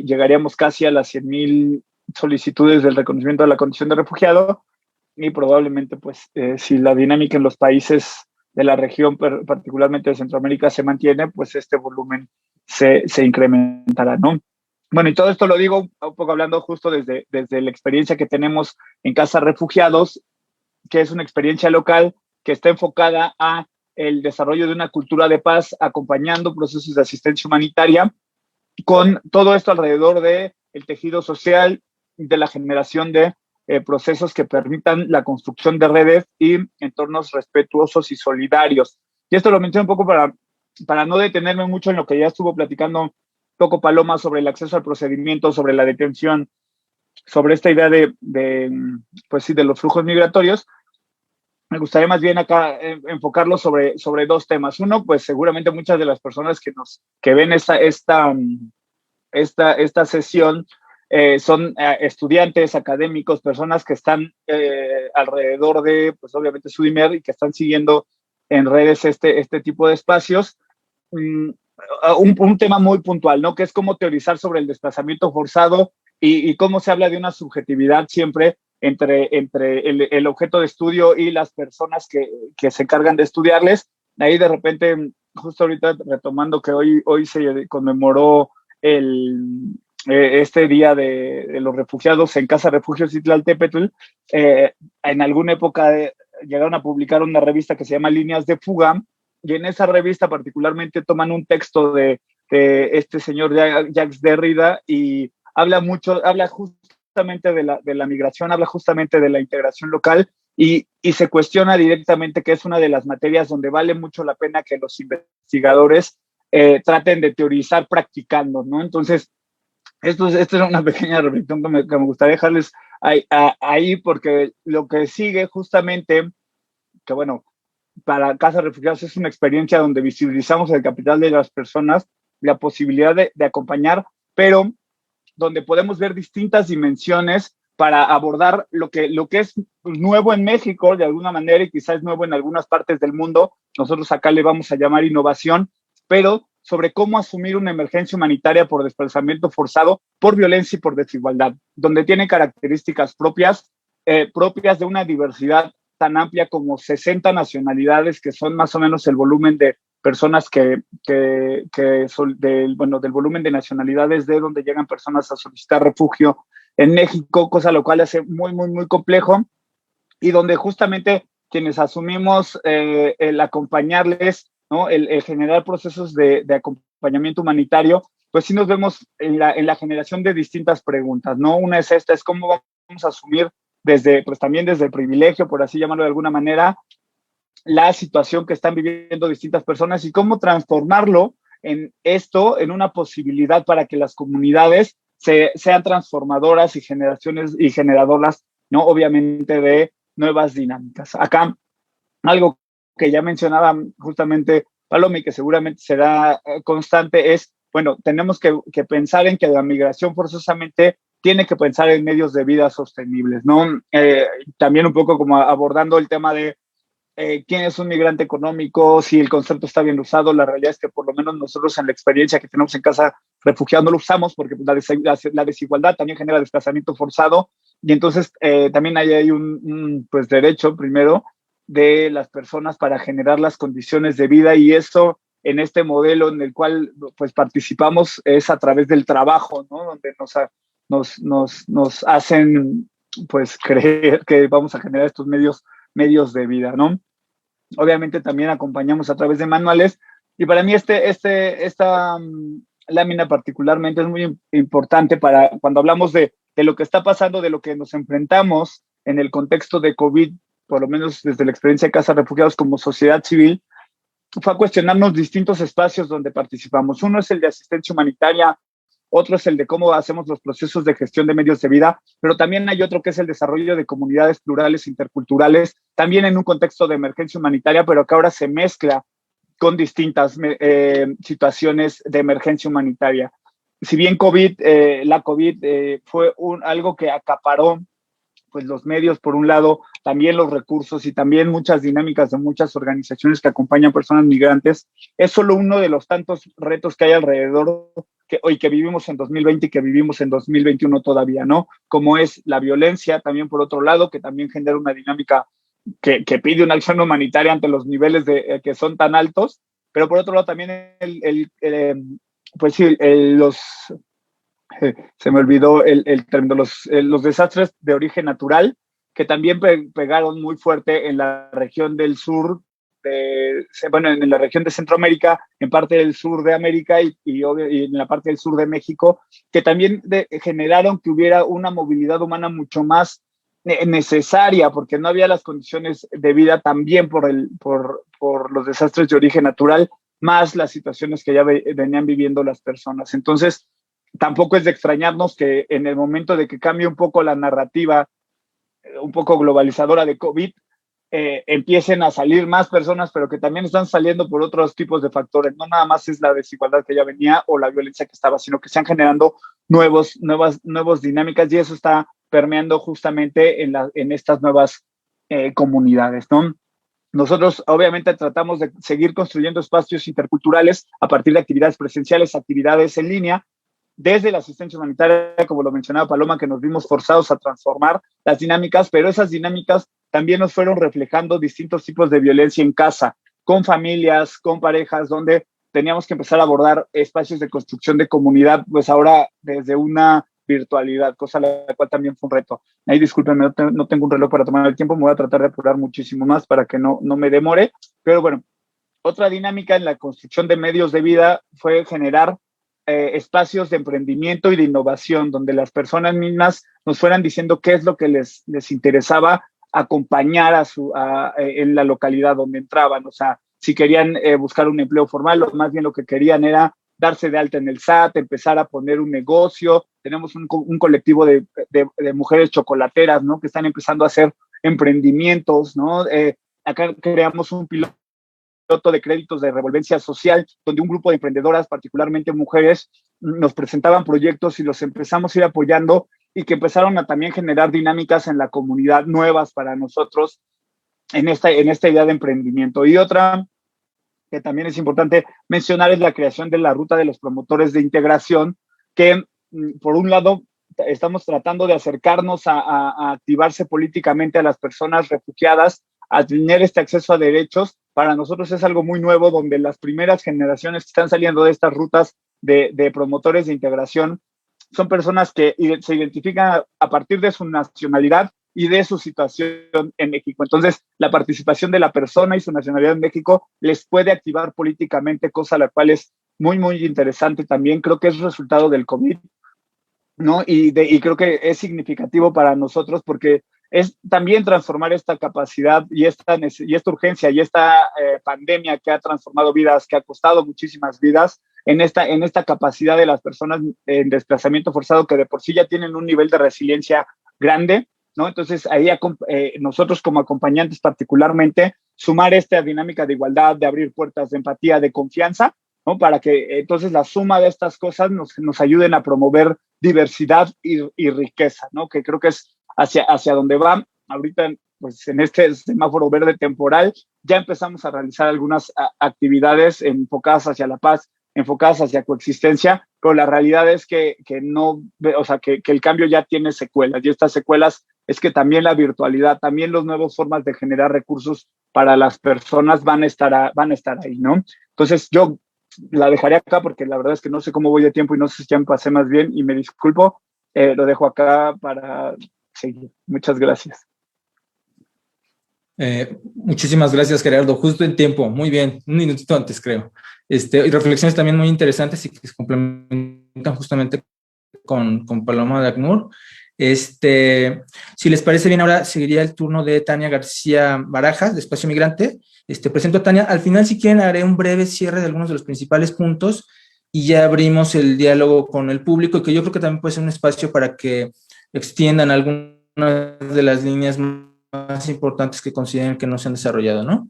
llegaríamos casi a las 100,000 solicitudes del reconocimiento de la condición de refugiado y probablemente, pues, si la dinámica en los países de la región, particularmente de Centroamérica, se mantiene, pues este volumen se incrementará, ¿no? Bueno, y todo esto lo digo un poco hablando justo desde la experiencia que tenemos en Casa Refugiados, que es una experiencia local que está enfocada a el desarrollo de una cultura de paz, acompañando procesos de asistencia humanitaria, con todo esto alrededor del tejido social, de la generación de procesos que permitan la construcción de redes y entornos respetuosos y solidarios. Y esto lo menciono un poco para no detenerme mucho en lo que ya estuvo platicando poco Paloma sobre el acceso al procedimiento, sobre la detención, sobre esta idea pues sí, de los flujos migratorios. Me gustaría más bien acá enfocarlo sobre dos temas. Uno, pues seguramente muchas de las personas que ven esta sesión son estudiantes, académicos, personas que están alrededor de, pues obviamente, SUDIMER y que están siguiendo en redes este tipo de espacios. Un tema muy puntual, ¿no? Que es cómo teorizar sobre el desplazamiento forzado y cómo se habla de una subjetividad siempre entre el objeto de estudio y las personas que se encargan de estudiarles. Ahí de repente, justo ahorita retomando que hoy se conmemoró este día de los refugiados en Casa Refugio Citlaltépetl, en alguna época llegaron a publicar una revista que se llama Líneas de Fuga, y en esa revista particularmente toman un texto de este señor Jacques Derrida y habla justamente de la migración, habla justamente de la integración local y se cuestiona directamente que es una de las materias donde vale mucho la pena que los investigadores traten de teorizar practicando, ¿no? Entonces, esto es una pequeña reflexión que me gustaría dejarles ahí porque lo que sigue justamente, que bueno, para Casa Refugiados es una experiencia donde visibilizamos el capital de las personas, la posibilidad de acompañar, pero donde podemos ver distintas dimensiones para abordar lo que es nuevo en México, de alguna manera, y quizás nuevo en algunas partes del mundo. Nosotros acá le vamos a llamar innovación, pero sobre cómo asumir una emergencia humanitaria por desplazamiento forzado, por violencia y por desigualdad, donde tiene características propias de una diversidad tan amplia como 60 nacionalidades, que son más o menos el volumen de personas que son del volumen de nacionalidades de donde llegan personas a solicitar refugio en México, cosa lo cual hace muy, muy, muy complejo, y donde justamente quienes asumimos el acompañarles, ¿no? el generar procesos de acompañamiento humanitario, pues sí nos vemos en la generación de distintas preguntas, ¿no? Una es esta, es cómo vamos a asumir también desde el privilegio, por así llamarlo de alguna manera, la situación que están viviendo distintas personas y cómo transformarlo en una posibilidad para que las comunidades sean transformadoras y generadoras, ¿no? Obviamente de nuevas dinámicas. Acá, algo que ya mencionaba justamente Paloma y que seguramente será constante es, bueno, tenemos que pensar en que la migración forzosamente tiene que pensar en medios de vida sostenibles, ¿no? También un poco como abordando el tema de quién es un migrante económico, si el concepto está bien usado. La realidad es que por lo menos nosotros en la experiencia que tenemos en Casa Refugiados no lo usamos porque la desigualdad también genera desplazamiento forzado y entonces también hay un pues derecho primero de las personas para generar las condiciones de vida y eso en este modelo en el cual pues participamos es a través del trabajo, ¿no? Donde nos hacen pues creer que vamos a generar estos medios de vida, ¿no? Obviamente también acompañamos a través de manuales y para mí esta lámina particularmente es muy importante para cuando hablamos de lo que está pasando, de lo que nos enfrentamos en el contexto de COVID, por lo menos desde la experiencia de Casa Refugiados como sociedad civil, fue a cuestionarnos distintos espacios donde participamos. Uno es el de asistencia humanitaria, otro es el de cómo hacemos los procesos de gestión de medios de vida, pero también hay otro que es el desarrollo de comunidades plurales, interculturales, también en un contexto de emergencia humanitaria, pero que ahora se mezcla con distintas situaciones de emergencia humanitaria. Si bien la COVID fue algo que acaparó pues los medios por un lado, también los recursos y también muchas dinámicas de muchas organizaciones que acompañan personas migrantes, es solo uno de los tantos retos que hay alrededor que hoy que vivimos en 2020 y que vivimos en 2021 todavía, ¿no? Como es la violencia, también por otro lado, que también genera una dinámica que pide una acción humanitaria ante los niveles que son tan altos, pero por otro lado también se me olvidó el término, los desastres de origen natural, que también pegaron muy fuerte en la región del sur, en la región de Centroamérica, en parte del sur de América y en la parte del sur de México, que también generaron que hubiera una movilidad humana mucho más necesaria, porque no había las condiciones de vida también por los desastres de origen natural, más las situaciones que ya venían viviendo las personas. Entonces, tampoco es de extrañarnos que en el momento de que cambie un poco la narrativa, un poco globalizadora de COVID, empiecen a salir más personas, pero que también están saliendo por otros tipos de factores. No nada más es la desigualdad que ya venía o la violencia que estaba, sino que están generando nuevas dinámicas y eso está permeando justamente en estas nuevas comunidades, ¿no? Nosotros obviamente tratamos de seguir construyendo espacios interculturales a partir de actividades presenciales, actividades en línea, desde la asistencia humanitaria, como lo mencionaba Paloma, que nos vimos forzados a transformar las dinámicas, pero esas dinámicas también nos fueron reflejando distintos tipos de violencia en casa, con familias, con parejas, donde teníamos que empezar a abordar espacios de construcción de comunidad, pues ahora desde una virtualidad, cosa la cual también fue un reto. Ahí discúlpenme, no tengo un reloj para tomar el tiempo, me voy a tratar de apurar muchísimo más para que no me demore, pero bueno, otra dinámica en la construcción de medios de vida fue generar espacios de emprendimiento y de innovación, donde las personas mismas nos fueran diciendo qué es lo que les interesaba acompañar en la localidad donde entraban. O sea, si querían buscar un empleo formal, o más bien lo que querían era darse de alta en el SAT, empezar a poner un negocio. Tenemos un colectivo de mujeres chocolateras, ¿no? Que están empezando a hacer emprendimientos, ¿no? acá creamos un piloto de créditos de revolvencia social, donde un grupo de emprendedoras, particularmente mujeres, nos presentaban proyectos y los empezamos a ir apoyando y que empezaron a también generar dinámicas en la comunidad nuevas para nosotros en esta idea de emprendimiento. Y otra que también es importante mencionar es la creación de la ruta de los promotores de integración, que por un lado estamos tratando de acercarnos a activarse políticamente a las personas refugiadas, a tener este acceso a derechos. Para nosotros es algo muy nuevo, donde las primeras generaciones que están saliendo de estas rutas de promotores de integración son personas que se identifican a partir de su nacionalidad y de su situación en México. Entonces, la participación de la persona y su nacionalidad en México les puede activar políticamente, cosa la cual es muy, muy interesante también. Creo que es resultado del COVID, ¿no? Y creo que es significativo para nosotros porque es también transformar esta capacidad y esta urgencia y esta pandemia que ha transformado vidas, que ha costado muchísimas vidas, en esta capacidad de las personas en desplazamiento forzado, que de por sí ya tienen un nivel de resiliencia grande, ¿no? Entonces, ahí nosotros como acompañantes particularmente, sumar esta dinámica de igualdad, de abrir puertas, de empatía, de confianza, ¿no? Para que entonces la suma de estas cosas nos ayuden a promover diversidad y riqueza, ¿no? Que creo que es hacia donde va. Ahorita, pues en este semáforo verde temporal, ya empezamos a realizar algunas actividades enfocadas hacia la paz, enfocadas hacia coexistencia, pero la realidad es que no, o sea, que el cambio ya tiene secuelas, y estas secuelas es que también la virtualidad, también las nuevas formas de generar recursos para las personas van a estar ahí, ¿no? Entonces yo la dejaré acá porque la verdad es que no sé cómo voy de tiempo y no sé si ya me pasé más bien y me disculpo. Lo dejo acá para seguir. Muchas gracias. Muchísimas gracias, Gerardo. Justo en tiempo, muy bien, un minutito antes, creo. Y reflexiones también muy interesantes y que se complementan justamente con Paloma de ACNUR. Si les parece bien, ahora seguiría el turno de Tania García Barajas, de Espacio Migrante. Presento a Tania. Al final, si quieren, haré un breve cierre de algunos de los principales puntos y ya abrimos el diálogo con el público, que yo creo que también puede ser un espacio para que extiendan algunas de las líneas más importantes que consideren que no se han desarrollado, ¿no?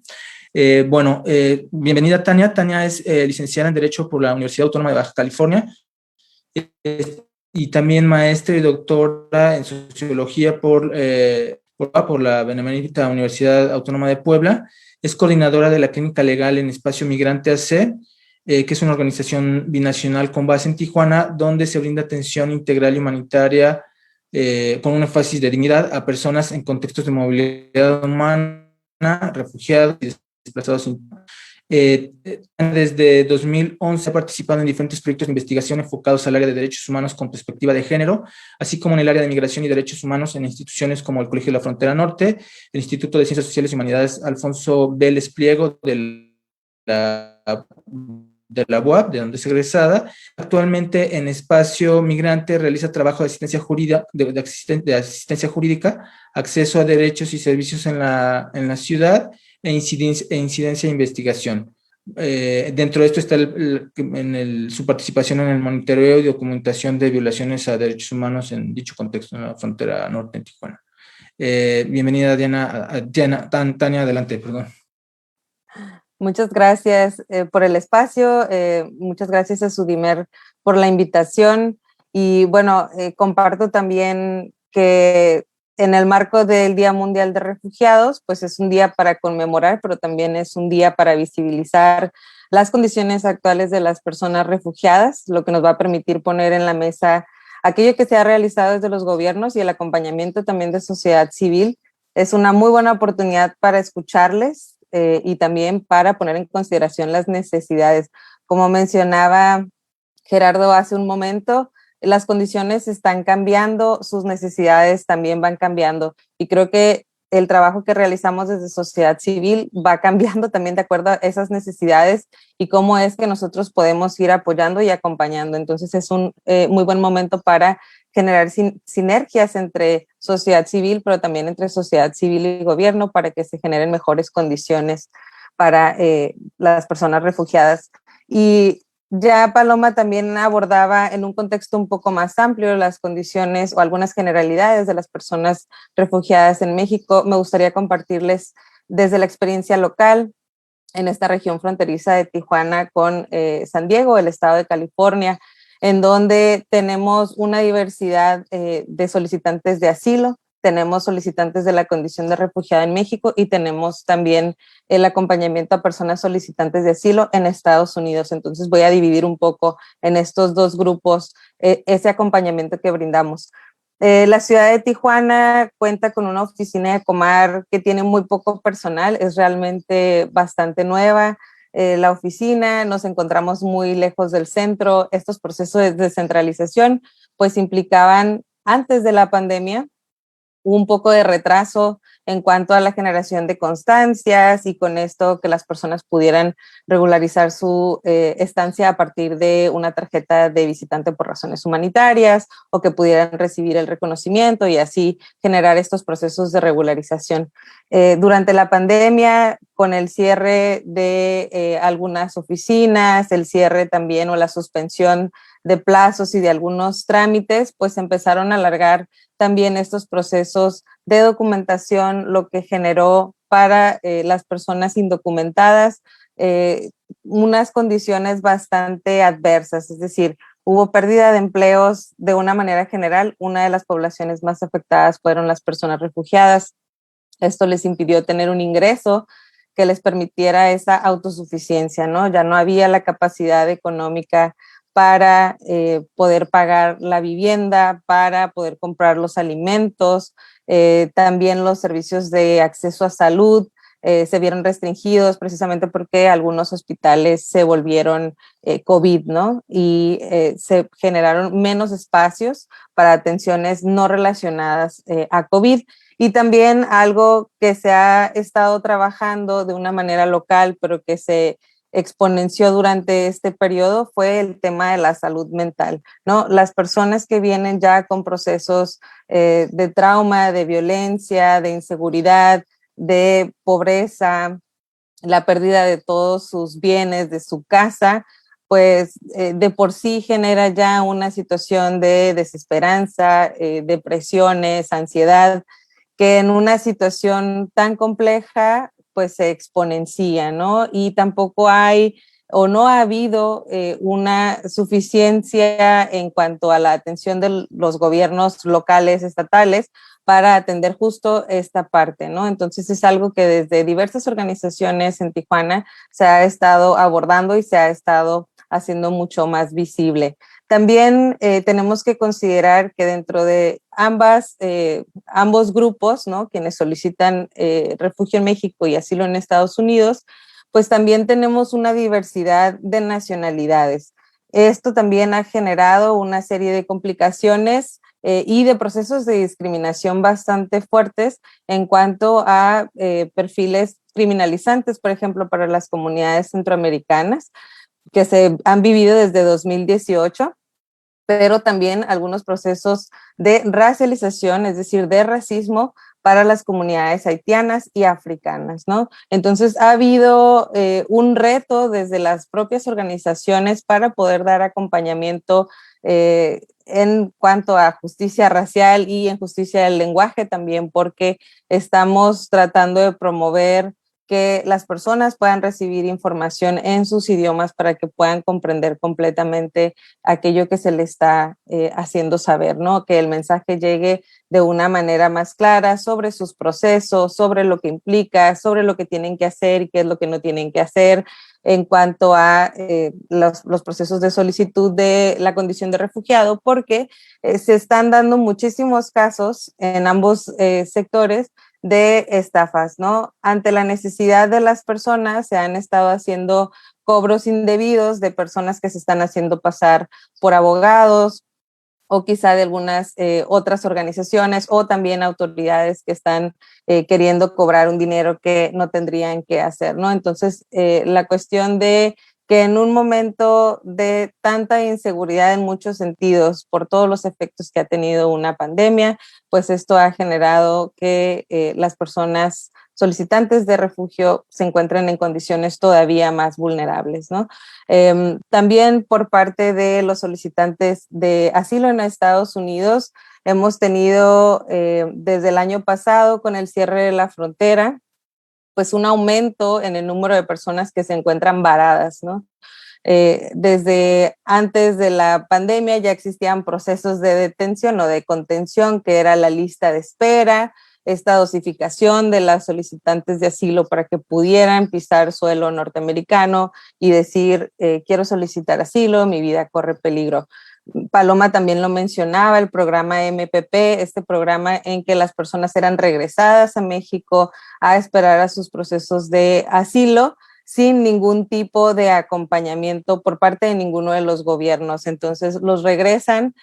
Bienvenida, Tania. Tania es licenciada en Derecho por la Universidad Autónoma de Baja California y también maestra y doctora en Sociología por la Benemérita Universidad Autónoma de Puebla. Es coordinadora de la Clínica Legal en Espacio Migrante AC, que es una organización binacional con base en Tijuana, donde se brinda atención integral y humanitaria con un énfasis de dignidad a personas en contextos de movilidad humana, refugiados y desplazados. Desde 2011 ha participado en diferentes proyectos de investigación enfocados al área de derechos humanos con perspectiva de género, así como en el área de migración y derechos humanos en instituciones como el Colegio de la Frontera Norte, el Instituto de Ciencias Sociales y Humanidades Alfonso Vélez Pliego de la UAP, de donde es egresada. Actualmente en Espacio Migrante realiza trabajo de asistencia jurídica, de asistencia jurídica, acceso a derechos y servicios en la ciudad e incidencia e investigación. Dentro de esto está su participación en el monitoreo y documentación de violaciones a derechos humanos en dicho contexto, en la frontera norte en Tijuana. Bienvenida, Tania, adelante, perdón. Muchas gracias por el espacio, muchas gracias a Sudimer por la invitación y bueno, comparto también que en el marco del Día Mundial de Refugiados, pues es un día para conmemorar, pero también es un día para visibilizar las condiciones actuales de las personas refugiadas, lo que nos va a permitir poner en la mesa aquello que se ha realizado desde los gobiernos y el acompañamiento también de sociedad civil. Es una muy buena oportunidad para escucharles y también para poner en consideración las necesidades. Como mencionaba Gerardo hace un momento, las condiciones están cambiando, sus necesidades también van cambiando y creo que el trabajo que realizamos desde sociedad civil va cambiando también de acuerdo a esas necesidades y cómo es que nosotros podemos ir apoyando y acompañando. Entonces es un muy buen momento para generar sinergias entre sociedad civil, pero también entre sociedad civil y gobierno para que se generen mejores condiciones para las personas refugiadas. Y ya Paloma también abordaba en un contexto un poco más amplio las condiciones o algunas generalidades de las personas refugiadas en México. Me gustaría compartirles desde la experiencia local en esta región fronteriza de Tijuana con San Diego, el estado de California, en donde tenemos una diversidad de solicitantes de asilo, tenemos solicitantes de la condición de refugiada en México y tenemos también el acompañamiento a personas solicitantes de asilo en Estados Unidos. Entonces voy a dividir un poco en estos dos grupos ese acompañamiento que brindamos. La ciudad de Tijuana cuenta con una oficina de Comar que tiene muy poco personal, es realmente bastante nueva. La oficina, nos encontramos muy lejos del centro. Estos procesos de descentralización pues implicaban antes de la pandemia un poco de retraso en cuanto a la generación de constancias y con esto que las personas pudieran regularizar su estancia a partir de una tarjeta de visitante por razones humanitarias o que pudieran recibir el reconocimiento y así generar estos procesos de regularización. Durante la pandemia, con el cierre de algunas oficinas, el cierre también o la suspensión de plazos y de algunos trámites, pues empezaron a alargar también estos procesos de documentación, lo que generó para las personas indocumentadas unas condiciones bastante adversas, es decir, hubo pérdida de empleos de una manera general. Una de las poblaciones más afectadas fueron las personas refugiadas. Esto les impidió tener un ingreso que les permitiera esa autosuficiencia, ¿no? Ya no había la capacidad económica para poder pagar la vivienda, para poder comprar los alimentos, también los servicios de acceso a salud se vieron restringidos precisamente porque algunos hospitales se volvieron COVID, ¿no? Y se generaron menos espacios para atenciones no relacionadas a COVID. Y también algo que se ha estado trabajando de una manera local, pero que se exponenció durante este periodo fue el tema de la salud mental, ¿no? Las personas que vienen ya con procesos de trauma, de violencia, de inseguridad, de pobreza, la pérdida de todos sus bienes, de su casa, pues de por sí genera ya una situación de desesperanza, depresiones, ansiedad, que en una situación tan compleja pues se exponencia, ¿no? Y tampoco hay o no ha habido una suficiencia en cuanto a la atención de los gobiernos locales, estatales, para atender justo esta parte, ¿no? Entonces es algo que desde diversas organizaciones en Tijuana se ha estado abordando y se ha estado haciendo mucho más visible. También tenemos que considerar que dentro de ambos grupos, ¿no? Quienes solicitan refugio en México y asilo en Estados Unidos, pues también tenemos una diversidad de nacionalidades. Esto también ha generado una serie de complicaciones y de procesos de discriminación bastante fuertes en cuanto a perfiles criminalizantes, por ejemplo, para las comunidades centroamericanas, que se han vivido desde 2018, pero también algunos procesos de racialización, es decir, de racismo para las comunidades haitianas y africanas, ¿no? Entonces ha habido un reto desde las propias organizaciones para poder dar acompañamiento en cuanto a justicia racial y en justicia del lenguaje también, porque estamos tratando de promover que las personas puedan recibir información en sus idiomas para que puedan comprender completamente aquello que se les está haciendo saber, ¿no? Que el mensaje llegue de una manera más clara sobre sus procesos, sobre lo que implica, sobre lo que tienen que hacer y qué es lo que no tienen que hacer en cuanto a los procesos de solicitud de la condición de refugiado, porque se están dando muchísimos casos en ambos sectores de estafas, ¿no? Ante la necesidad de las personas se han estado haciendo cobros indebidos de personas que se están haciendo pasar por abogados o quizá de algunas otras organizaciones o también autoridades que están queriendo cobrar un dinero que no tendrían que hacer, ¿no? Entonces, la cuestión de que en un momento de tanta inseguridad en muchos sentidos, por todos los efectos que ha tenido una pandemia, pues esto ha generado que las personas solicitantes de refugio se encuentren en condiciones todavía más vulnerables, ¿no? También por parte de los solicitantes de asilo en Estados Unidos, hemos tenido desde el año pasado con el cierre de la frontera, pues un aumento en el número de personas que se encuentran varadas, ¿no? Desde antes de la pandemia ya existían procesos de detención o de contención, que era la lista de espera, esta dosificación de las solicitantes de asilo para que pudieran pisar suelo norteamericano y decir, quiero solicitar asilo, mi vida corre peligro. Paloma también lo mencionaba, el programa MPP, este programa en que las personas eran regresadas a México a esperar a sus procesos de asilo sin ningún tipo de acompañamiento por parte de ninguno de los gobiernos. Entonces los regresan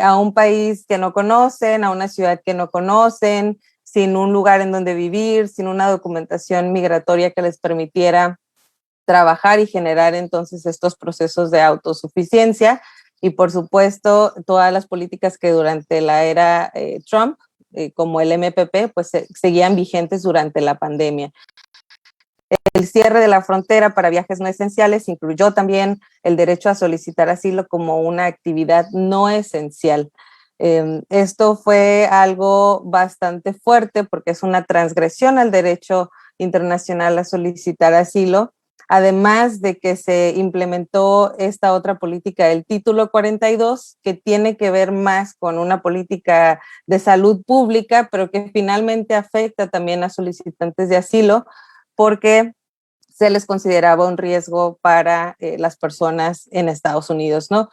a un país que no conocen, a una ciudad que no conocen, sin un lugar en donde vivir, sin una documentación migratoria que les permitiera trabajar y generar entonces estos procesos de autosuficiencia. Y por supuesto, todas las políticas que durante la era Trump, como el MPP, pues seguían vigentes durante la pandemia. El cierre de la frontera para viajes no esenciales incluyó también el derecho a solicitar asilo como una actividad no esencial. Esto fue algo bastante fuerte porque es una transgresión al derecho internacional a solicitar asilo, además de que se implementó esta otra política del Título 42, que tiene que ver más con una política de salud pública, pero que finalmente afecta también a solicitantes de asilo, porque se les consideraba un riesgo para las personas en Estados Unidos, ¿no?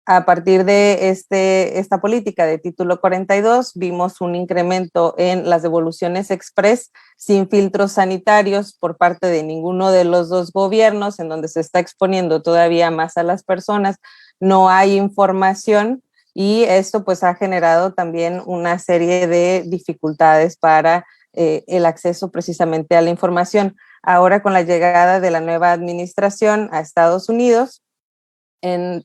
A partir de esta política de Título 42, vimos un incremento en las devoluciones express sin filtros sanitarios por parte de ninguno de los dos gobiernos, en donde se está exponiendo todavía más a las personas. No hay información y esto pues ha generado también una serie de dificultades para el acceso precisamente a la información. Ahora con la llegada de la nueva administración a Estados Unidos, en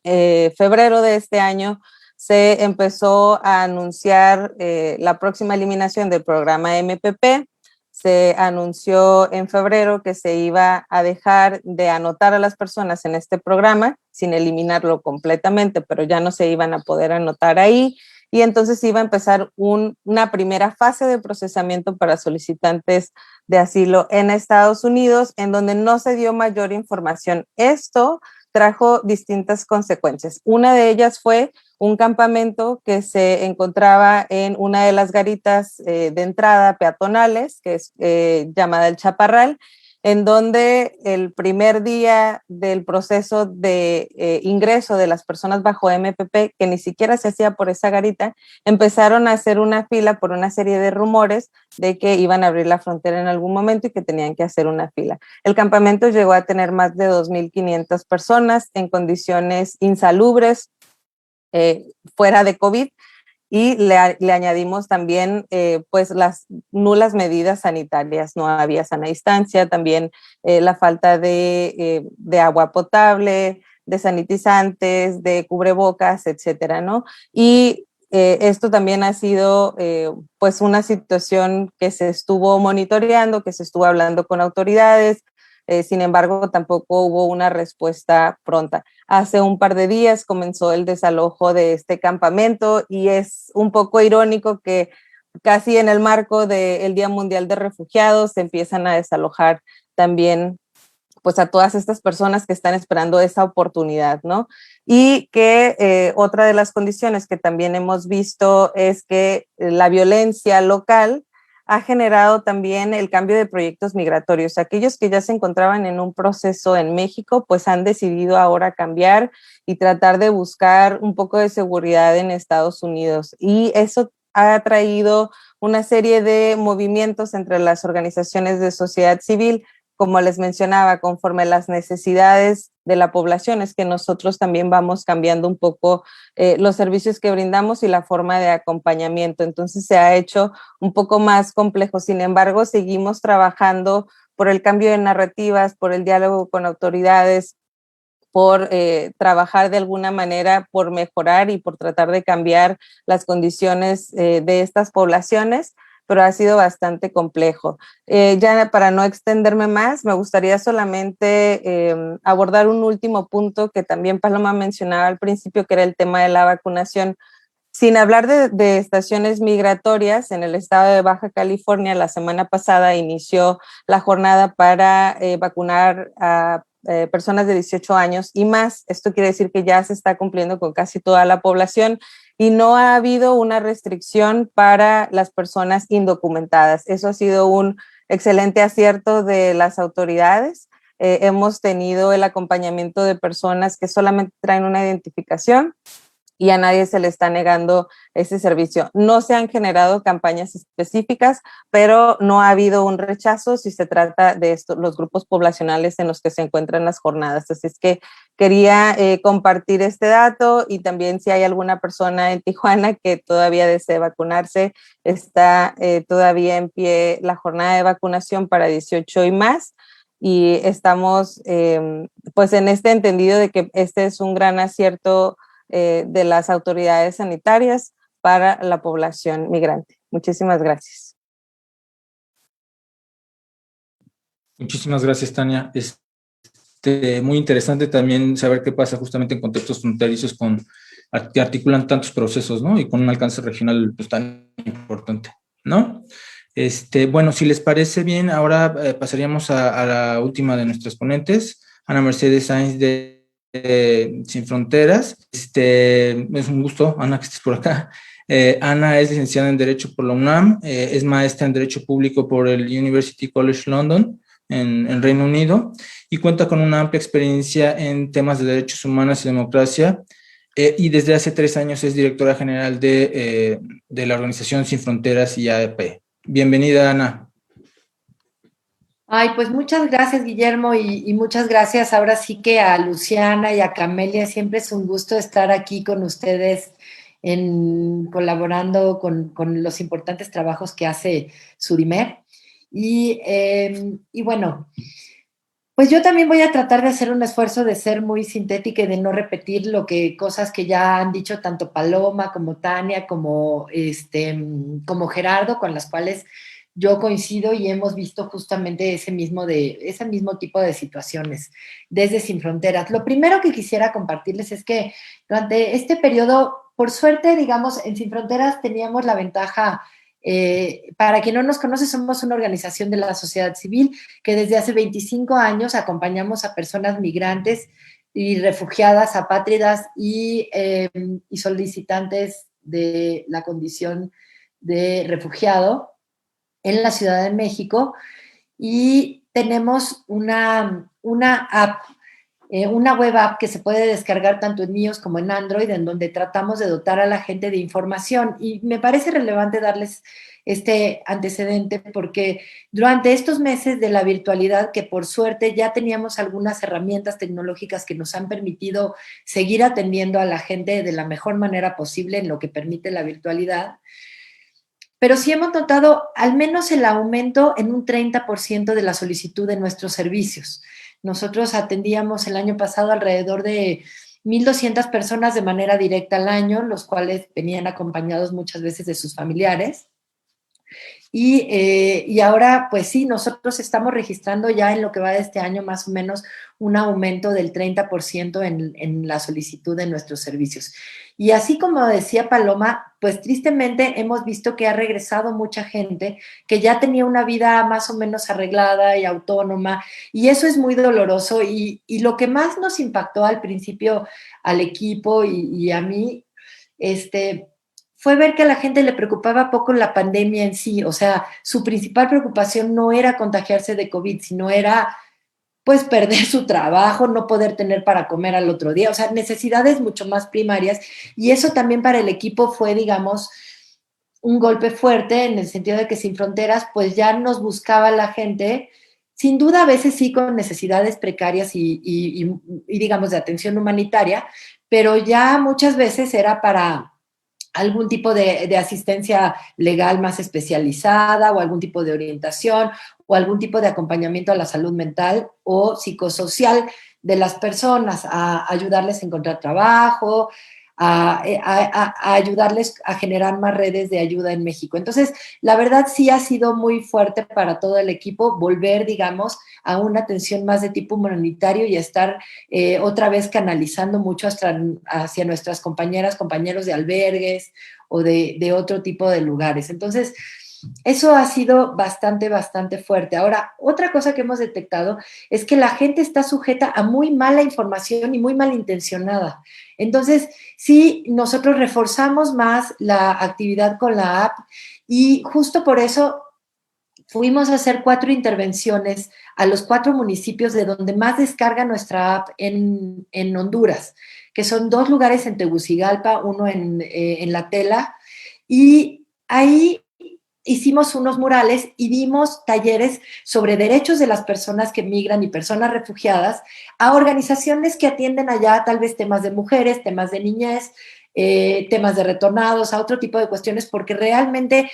febrero de este año se empezó a anunciar la próxima eliminación del programa MPP. Se anunció en febrero que se iba a dejar de anotar a las personas en este programa, sin eliminarlo completamente, pero ya no se iban a poder anotar ahí. Y entonces iba a empezar una primera fase de procesamiento para solicitantes de asilo en Estados Unidos, en donde no se dio mayor información. Esto trajo distintas consecuencias. Una de ellas fue un campamento que se encontraba en una de las garitas de entrada peatonales, que es llamada El Chaparral, en donde el primer día del proceso de ingreso de las personas bajo MPP, que ni siquiera se hacía por esa garita, empezaron a hacer una fila por una serie de rumores de que iban a abrir la frontera en algún momento y que tenían que hacer una fila. El campamento llegó a tener más de 2.500 personas en condiciones insalubres, fuera de COVID, y le añadimos también pues las nulas medidas sanitarias. No había sana distancia, también la falta de agua potable, de sanitizantes, de cubrebocas, etcétera, ¿no? Y esto también ha sido pues una situación que se estuvo monitoreando, que se estuvo hablando con autoridades. Sin embargo, tampoco hubo una respuesta pronta. Hace un par de días comenzó el desalojo de este campamento y es un poco irónico que casi en el marco del Día Mundial de Refugiados se empiezan a desalojar también pues a todas estas personas que están esperando esa oportunidad, ¿no? Y que otra de las condiciones que también hemos visto es que la violencia local ha generado también el cambio de proyectos migratorios. Aquellos que ya se encontraban en un proceso en México, pues han decidido ahora cambiar y tratar de buscar un poco de seguridad en Estados Unidos. Y eso ha traído una serie de movimientos entre las organizaciones de sociedad civil, como les mencionaba, conforme las necesidades de la población, es que nosotros también vamos cambiando un poco los servicios que brindamos y la forma de acompañamiento. Entonces se ha hecho un poco más complejo. Sin embargo, seguimos trabajando por el cambio de narrativas, por el diálogo con autoridades, por trabajar de alguna manera por mejorar y por tratar de cambiar las condiciones de estas poblaciones, pero ha sido bastante complejo. Ya para no extenderme más, me gustaría solamente abordar un último punto que también Paloma mencionaba al principio, que era el tema de la vacunación. Sin hablar de estaciones migratorias, en el estado de Baja California la semana pasada inició la jornada para vacunar a personas de 18 años y más. Esto quiere decir que ya se está cumpliendo con casi toda la población y no ha habido una restricción para las personas indocumentadas. Eso ha sido un excelente acierto de las autoridades. Hemos tenido el acompañamiento de personas que solamente traen una identificación y a nadie se le está negando ese servicio. No se han generado campañas específicas, pero no ha habido un rechazo si se trata de los grupos poblacionales en los que se encuentran las jornadas. Así es que quería compartir este dato y también si hay alguna persona en Tijuana que todavía desee vacunarse, está todavía en pie la jornada de vacunación para 18 y más. Y estamos pues en este entendido de que este es un gran acierto de las autoridades sanitarias para la población migrante. Muchísimas gracias. Muchísimas gracias, Tania. Muy interesante también saber qué pasa justamente en contextos fronterizos que articulan tantos procesos, ¿no? Y con un alcance regional pues, tan importante, ¿no? Bueno, si les parece bien, ahora pasaríamos a la última de nuestras ponentes, Ana Mercedes Sáenz de Sin Fronteras. Es un gusto, Ana, que estés por acá. Ana es licenciada en Derecho por la UNAM, es maestra en Derecho Público por el University College London en Reino Unido y cuenta con una amplia experiencia en temas de derechos humanos y democracia y desde hace 3 años es directora general de la organización Sin Fronteras y AEP. Bienvenida, Ana. Ay, pues muchas gracias, Guillermo, y muchas gracias ahora sí que a Luciana y a Camelia. Siempre es un gusto estar aquí con ustedes colaborando con los importantes trabajos que hace Surimer. Y bueno, pues yo también voy a tratar de hacer un esfuerzo de ser muy sintética y de no repetir cosas que ya han dicho tanto Paloma como Tania como Gerardo, con las cuales yo coincido y hemos visto justamente ese mismo tipo de situaciones desde Sin Fronteras. Lo primero que quisiera compartirles es que durante este periodo, por suerte, digamos, en Sin Fronteras teníamos la ventaja. Para quien no nos conoce, somos una organización de la sociedad civil que desde hace 25 años acompañamos a personas migrantes y refugiadas, apátridas y solicitantes de la condición de refugiado en la Ciudad de México y tenemos una app, una web app que se puede descargar tanto en iOS como en Android, en donde tratamos de dotar a la gente de información. Y me parece relevante darles este antecedente porque durante estos meses de la virtualidad, que por suerte ya teníamos algunas herramientas tecnológicas que nos han permitido seguir atendiendo a la gente de la mejor manera posible en lo que permite la virtualidad, pero sí hemos notado al menos el aumento en un 30% de la solicitud de nuestros servicios. Nosotros atendíamos el año pasado alrededor de 1,200 personas de manera directa al año, los cuales venían acompañados muchas veces de sus familiares. Y ahora, pues sí, nosotros estamos registrando ya en lo que va de este año más o menos un aumento del 30% en la solicitud de nuestros servicios. Y así como decía Paloma, pues tristemente hemos visto que ha regresado mucha gente que ya tenía una vida más o menos arreglada y autónoma, y eso es muy doloroso. Y lo que más nos impactó al principio al equipo y a mí, fue ver que a la gente le preocupaba poco la pandemia en sí. O sea, su principal preocupación no era contagiarse de COVID, sino era pues perder su trabajo, no poder tener para comer al otro día, o sea, necesidades mucho más primarias. Y eso también para el equipo fue, digamos, un golpe fuerte en el sentido de que Sin Fronteras pues ya nos buscaba la gente, sin duda a veces sí con necesidades precarias y digamos de atención humanitaria, pero ya muchas veces era para algún tipo de asistencia legal más especializada o algún tipo de orientación o algún tipo de acompañamiento a la salud mental o psicosocial de las personas, a ayudarles a encontrar trabajo, a ayudarles a generar más redes de ayuda en México. Entonces, la verdad sí ha sido muy fuerte para todo el equipo volver, digamos, a una atención más de tipo humanitario y a estar otra vez canalizando mucho hacia nuestras compañeras, compañeros de albergues o de otro tipo de lugares. Entonces, eso ha sido bastante fuerte. Ahora, otra cosa que hemos detectado es que la gente está sujeta a muy mala información y muy malintencionada. Entonces, sí, nosotros reforzamos más la actividad con la app y justo por eso fuimos a hacer 4 intervenciones a los 4 municipios de donde más descarga nuestra app en Honduras, que son 2 lugares en Tegucigalpa, uno en La Tela, y ahí hicimos unos murales y dimos talleres sobre derechos de las personas que migran y personas refugiadas a organizaciones que atienden allá tal vez temas de mujeres, temas de niñez, temas de retornados, a otro tipo de cuestiones, porque realmente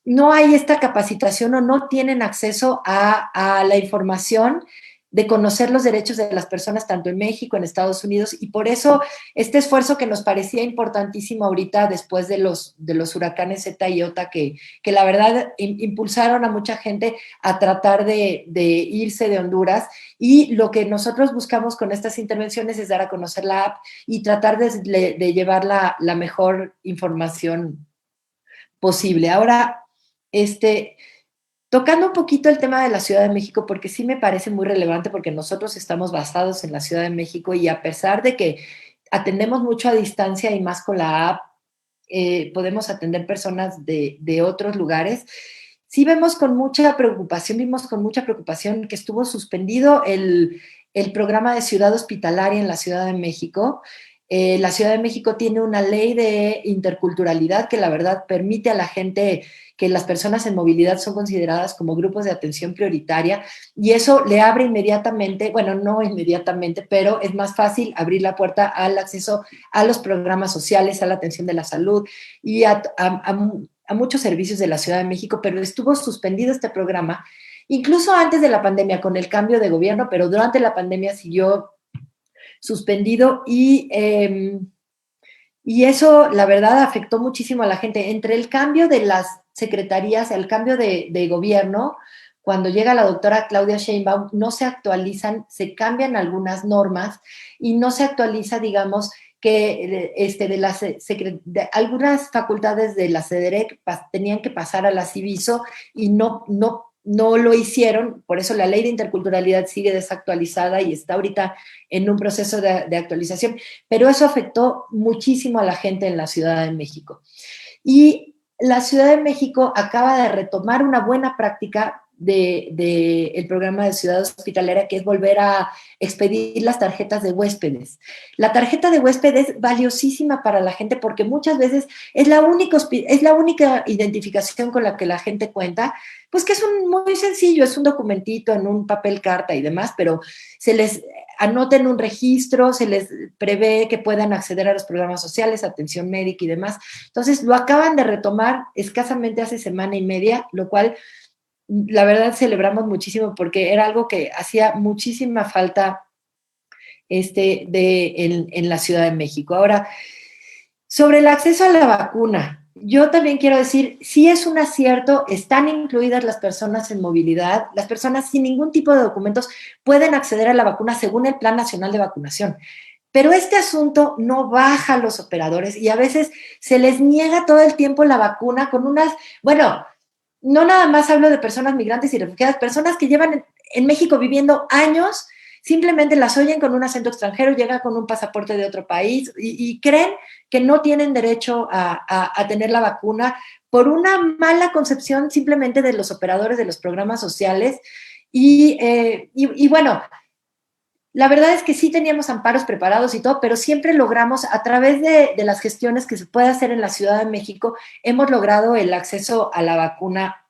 no hay esta capacitación o no tienen acceso a la información de conocer los derechos de las personas tanto en México, en Estados Unidos, y por eso este esfuerzo que nos parecía importantísimo ahorita después de los huracanes Zeta y Iota, que la verdad impulsaron a mucha gente a tratar de irse de Honduras, y lo que nosotros buscamos con estas intervenciones es dar a conocer la app y tratar de llevar la mejor información posible. Ahora, tocando un poquito el tema de la Ciudad de México, porque sí me parece muy relevante, porque nosotros estamos basados en la Ciudad de México y a pesar de que atendemos mucho a distancia y más con la app, podemos atender personas de otros lugares, sí vimos con mucha preocupación que estuvo suspendido el programa de ciudad hospitalaria en la Ciudad de México. La Ciudad de México tiene una ley de interculturalidad que la verdad permite a la gente que las personas en movilidad son consideradas como grupos de atención prioritaria y eso le abre inmediatamente, bueno, no inmediatamente, pero es más fácil abrir la puerta al acceso a los programas sociales, a la atención de la salud y a muchos servicios de la Ciudad de México, pero estuvo suspendido este programa, incluso antes de la pandemia con el cambio de gobierno, pero durante la pandemia siguió suspendido y eso, la verdad, afectó muchísimo a la gente. Entre el cambio de las secretarías, el cambio de gobierno, cuando llega la doctora Claudia Sheinbaum, no se actualizan, se cambian algunas normas y no se actualiza, digamos, que de algunas facultades de la CEDEREC tenían que pasar a la Civiso y no lo hicieron, por eso la ley de interculturalidad sigue desactualizada y está ahorita en un proceso de actualización, pero eso afectó muchísimo a la gente en la Ciudad de México. Y la Ciudad de México acaba de retomar una buena práctica del programa de ciudad hospitalera, que es volver a expedir las tarjetas de huéspedes. La tarjeta de huésped es valiosísima para la gente porque muchas veces es la única identificación con la que la gente cuenta, pues que es muy sencillo, es un documentito en un papel carta y demás, pero se les anota en un registro, se les prevé que puedan acceder a los programas sociales, atención médica y demás. Entonces, lo acaban de retomar escasamente hace semana y media, lo cual la verdad celebramos muchísimo porque era algo que hacía muchísima falta en la Ciudad de México. Ahora, sobre el acceso a la vacuna, yo también quiero decir, sí es un acierto, están incluidas las personas en movilidad, las personas sin ningún tipo de documentos pueden acceder a la vacuna según el Plan Nacional de Vacunación. Pero este asunto no baja a los operadores y a veces se les niega todo el tiempo la vacuna con bueno, no nada más hablo de personas migrantes y refugiadas, personas que llevan en México viviendo años, simplemente las oyen con un acento extranjero, llegan con un pasaporte de otro país y creen que no tienen derecho a tener la vacuna por una mala concepción simplemente de los operadores de los programas sociales. Y bueno, la verdad es que sí teníamos amparos preparados y todo, pero siempre logramos, a través de las gestiones que se puede hacer en la Ciudad de México, hemos logrado el acceso a la vacuna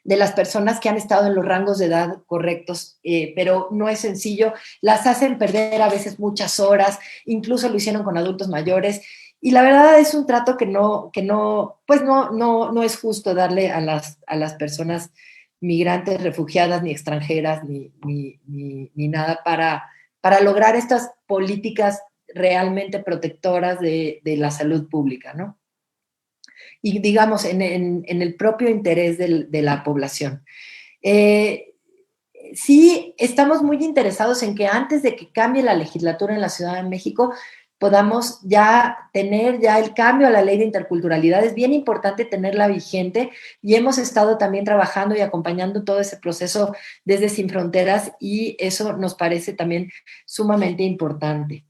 de las personas que han estado en los rangos de edad correctos, pero no es sencillo, las hacen perder a veces muchas horas, incluso lo hicieron con adultos mayores, y la verdad es un trato que no es justo darle a las personas migrantes, refugiadas, ni extranjeras, ni nada para lograr estas políticas realmente protectoras de la salud pública, ¿no? Y digamos, en el propio interés de la población. Sí, estamos muy interesados en que antes de que cambie la legislatura en la Ciudad de México, podamos ya tener ya el cambio a la ley de interculturalidad. Es bien importante tenerla vigente y hemos estado también trabajando y acompañando todo ese proceso desde Sin Fronteras y eso nos parece también sumamente importante.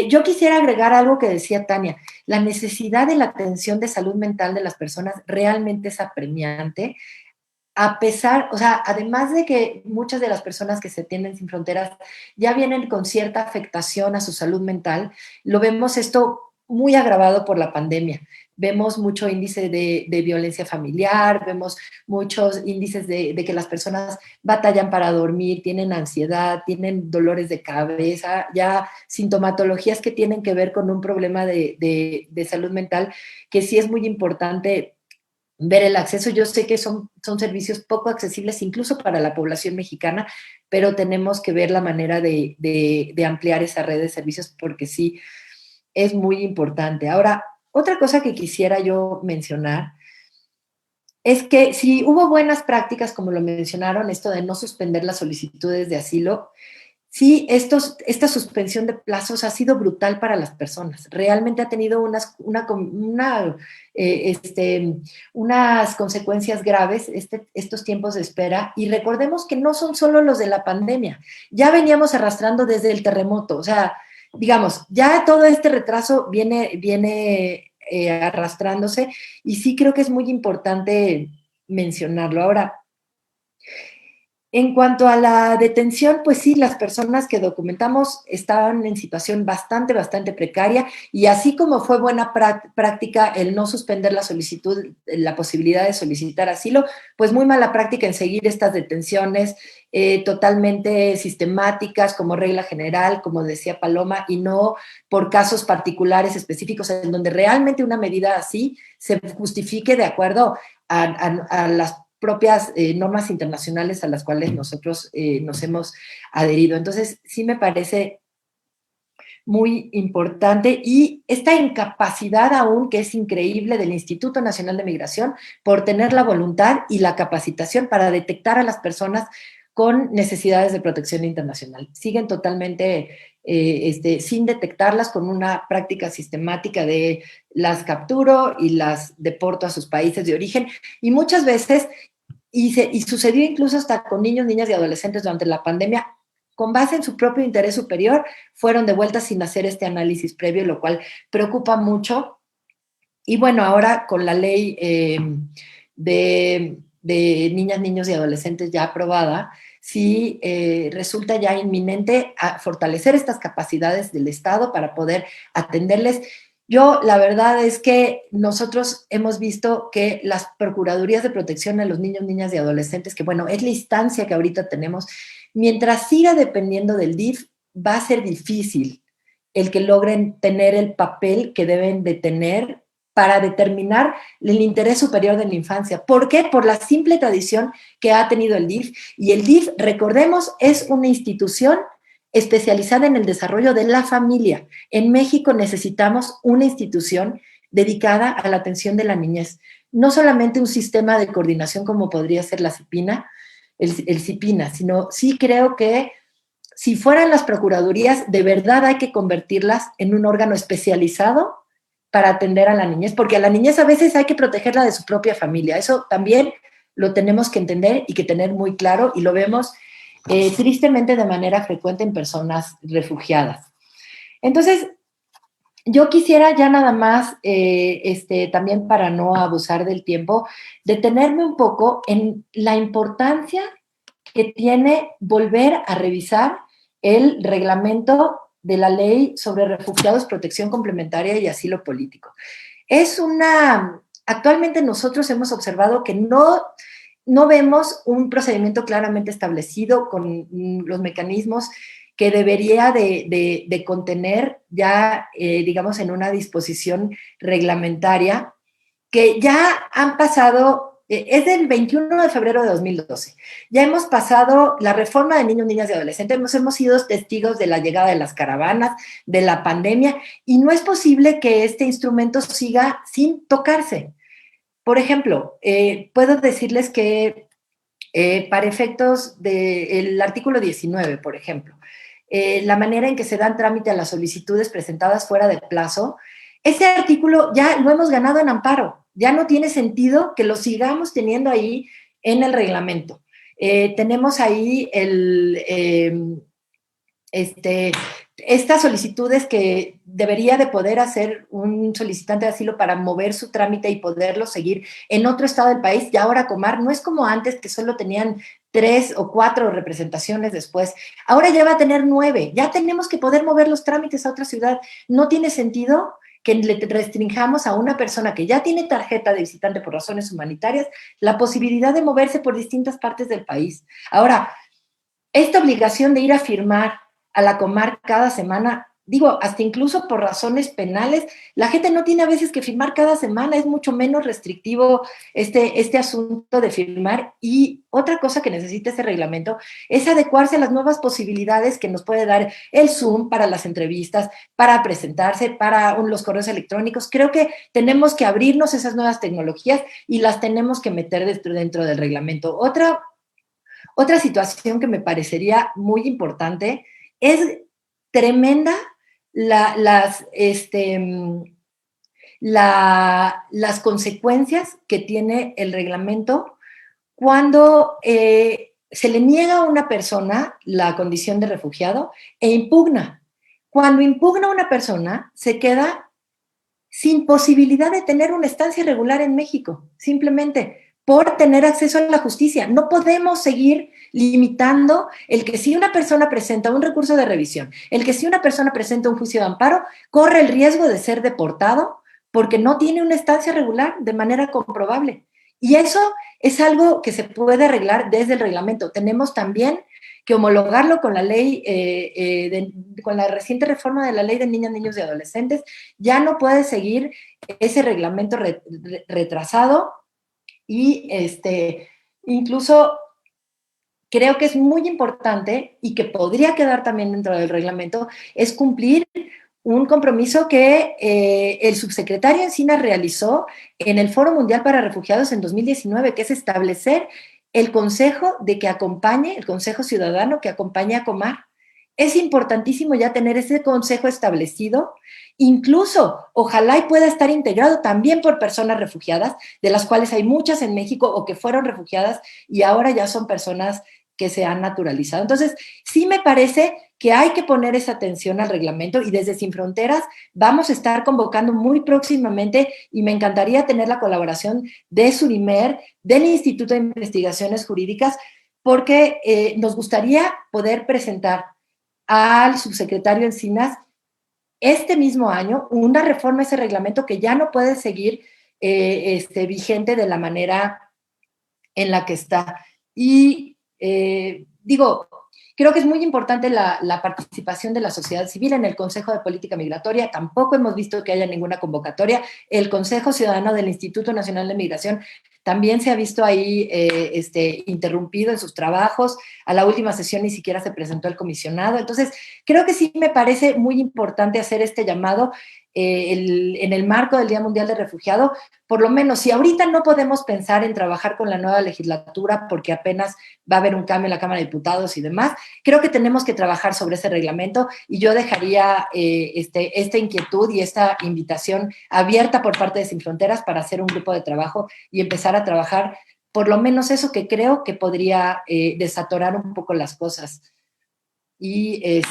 Yo quisiera agregar algo que decía Tania. La necesidad de la atención de salud mental de las personas realmente es apremiante. A pesar, o sea, además de que muchas de las personas que se atienden Sin Fronteras ya vienen con cierta afectación a su salud mental, lo vemos esto muy agravado por la pandemia. Vemos mucho índice de violencia familiar, vemos muchos índices de que las personas batallan para dormir, tienen ansiedad, tienen dolores de cabeza, ya sintomatologías que tienen que ver con un problema de salud mental, que sí es muy importante ver el acceso. Yo sé que son servicios poco accesibles incluso para la población mexicana, pero tenemos que ver la manera de ampliar esa red de servicios porque sí es muy importante. Ahora, otra cosa que quisiera yo mencionar es que si hubo buenas prácticas, como lo mencionaron, esto de no suspender las solicitudes de asilo, sí, esta suspensión de plazos ha sido brutal para las personas. Realmente ha tenido unas consecuencias graves estos tiempos de espera. Y recordemos que no son solo los de la pandemia. Ya veníamos arrastrando desde el terremoto. O sea, digamos, ya todo este retraso viene arrastrándose y sí creo que es muy importante mencionarlo. Ahora, en cuanto a la detención, pues sí, las personas que documentamos estaban en situación bastante precaria y así como fue buena práctica el no suspender la solicitud, la posibilidad de solicitar asilo, pues muy mala práctica en seguir estas detenciones totalmente sistemáticas como regla general, como decía Paloma, y no por casos particulares específicos en donde realmente una medida así se justifique de acuerdo a las propias normas internacionales a las cuales nosotros nos hemos adherido. Entonces, sí me parece muy importante y esta incapacidad aún que es increíble del Instituto Nacional de Migración por tener la voluntad y la capacitación para detectar a las personas con necesidades de protección internacional. Siguen totalmente sin detectarlas con una práctica sistemática de las capturo y las deporto a sus países de origen y muchas veces y sucedió incluso hasta con niños, niñas y adolescentes durante la pandemia, con base en su propio interés superior, fueron devueltas sin hacer este análisis previo, lo cual preocupa mucho. Y bueno, ahora con la ley de niñas, niños y adolescentes ya aprobada, sí resulta ya inminente a fortalecer estas capacidades del Estado para poder atenderles. Yo, la verdad es que nosotros hemos visto que las Procuradurías de Protección a los Niños, Niñas y Adolescentes, que bueno, es la instancia que ahorita tenemos, mientras siga dependiendo del DIF, va a ser difícil el que logren tener el papel que deben de tener para determinar el interés superior de la infancia. ¿Por qué? Por la simple tradición que ha tenido el DIF. Y el DIF, recordemos, es una institución especializada en el desarrollo de la familia. En México necesitamos una institución dedicada a la atención de la niñez. No solamente un sistema de coordinación como podría ser la CIPINA, el CIPINA, sino sí creo que si fueran las procuradurías, de verdad hay que convertirlas en un órgano especializado para atender a la niñez, porque a la niñez a veces hay que protegerla de su propia familia. Eso también lo tenemos que entender y que tener muy claro y lo vemos tristemente de manera frecuente en personas refugiadas. Entonces, yo quisiera ya nada más, también para no abusar del tiempo, detenerme un poco en la importancia que tiene volver a revisar el reglamento de la Ley sobre Refugiados, Protección Complementaria y Asilo Político. Actualmente nosotros hemos observado que no vemos un procedimiento claramente establecido con los mecanismos que debería de contener ya, digamos, en una disposición reglamentaria, que ya han pasado es del 21 de febrero de 2012. Ya hemos pasado la reforma de niños, niñas y adolescentes, hemos sido testigos de la llegada de las caravanas, de la pandemia, y no es posible que este instrumento siga sin tocarse. Por ejemplo, puedo decirles que para efectos del artículo 19, por ejemplo, la manera en que se dan trámite a las solicitudes presentadas fuera de plazo, ese artículo ya lo hemos ganado en amparo. Ya no tiene sentido que lo sigamos teniendo ahí en el reglamento. Tenemos ahí estas solicitudes que debería de poder hacer un solicitante de asilo para mover su trámite y poderlo seguir en otro estado del país. Y ahora Comar no es como antes, que solo tenían 3 o 4 representaciones después. Ahora ya va a tener 9. Ya tenemos que poder mover los trámites a otra ciudad. No tiene sentido que le restringamos a una persona que ya tiene tarjeta de visitante por razones humanitarias la posibilidad de moverse por distintas partes del país. Ahora, esta obligación de ir a firmar a la Comar cada semana, digo, hasta incluso por razones penales, la gente no tiene a veces que firmar cada semana, es mucho menos restrictivo este asunto de firmar. Y otra cosa que necesita ese reglamento es adecuarse a las nuevas posibilidades que nos puede dar el Zoom para las entrevistas, para presentarse, para los correos electrónicos. Creo que tenemos que abrirnos esas nuevas tecnologías y las tenemos que meter dentro del reglamento. Otra situación que me parecería muy importante es tremenda las consecuencias que tiene el reglamento cuando se le niega a una persona la condición de refugiado e impugna. Cuando impugna a una persona, se queda sin posibilidad de tener una estancia regular en México, simplemente por tener acceso a la justicia. No podemos seguir limitando el que si una persona presenta un recurso de revisión, el que si una persona presenta un juicio de amparo, corre el riesgo de ser deportado porque no tiene una estancia regular de manera comprobable. Y eso es algo que se puede arreglar desde el reglamento. Tenemos también que homologarlo con la ley, con la reciente reforma de la ley de niñas, niños y adolescentes. Ya no puede seguir ese reglamento retrasado. Y incluso creo que es muy importante y que podría quedar también dentro del reglamento, es cumplir un compromiso que el subsecretario Encinas realizó en el Foro Mundial para Refugiados en 2019, que es establecer el consejo el consejo ciudadano que acompañe a Comar. Es importantísimo ya tener ese consejo establecido. Incluso, ojalá y pueda estar integrado también por personas refugiadas, de las cuales hay muchas en México o que fueron refugiadas y ahora ya son personas que se han naturalizado. Entonces, sí me parece que hay que poner esa atención al reglamento y desde Sin Fronteras vamos a estar convocando muy próximamente y me encantaría tener la colaboración de Surimer, del Instituto de Investigaciones Jurídicas, porque nos gustaría poder presentar al subsecretario Encinas este mismo año una reforma a ese reglamento que ya no puede seguir vigente de la manera en la que está. Y creo que es muy importante la participación de la sociedad civil en el Consejo de Política Migratoria. Tampoco hemos visto que haya ninguna convocatoria. El Consejo Ciudadano del Instituto Nacional de Migración también se ha visto ahí interrumpido en sus trabajos. A la última sesión ni siquiera se presentó el comisionado. Entonces, creo que sí me parece muy importante hacer este llamado en el marco del Día Mundial del Refugiado. Por lo menos, si ahorita no podemos pensar en trabajar con la nueva legislatura porque apenas va a haber un cambio en la Cámara de Diputados y demás, creo que tenemos que trabajar sobre ese reglamento y yo dejaría esta inquietud y esta invitación abierta por parte de Sin Fronteras para hacer un grupo de trabajo y empezar a trabajar por lo menos eso que creo que podría desatorar un poco las cosas y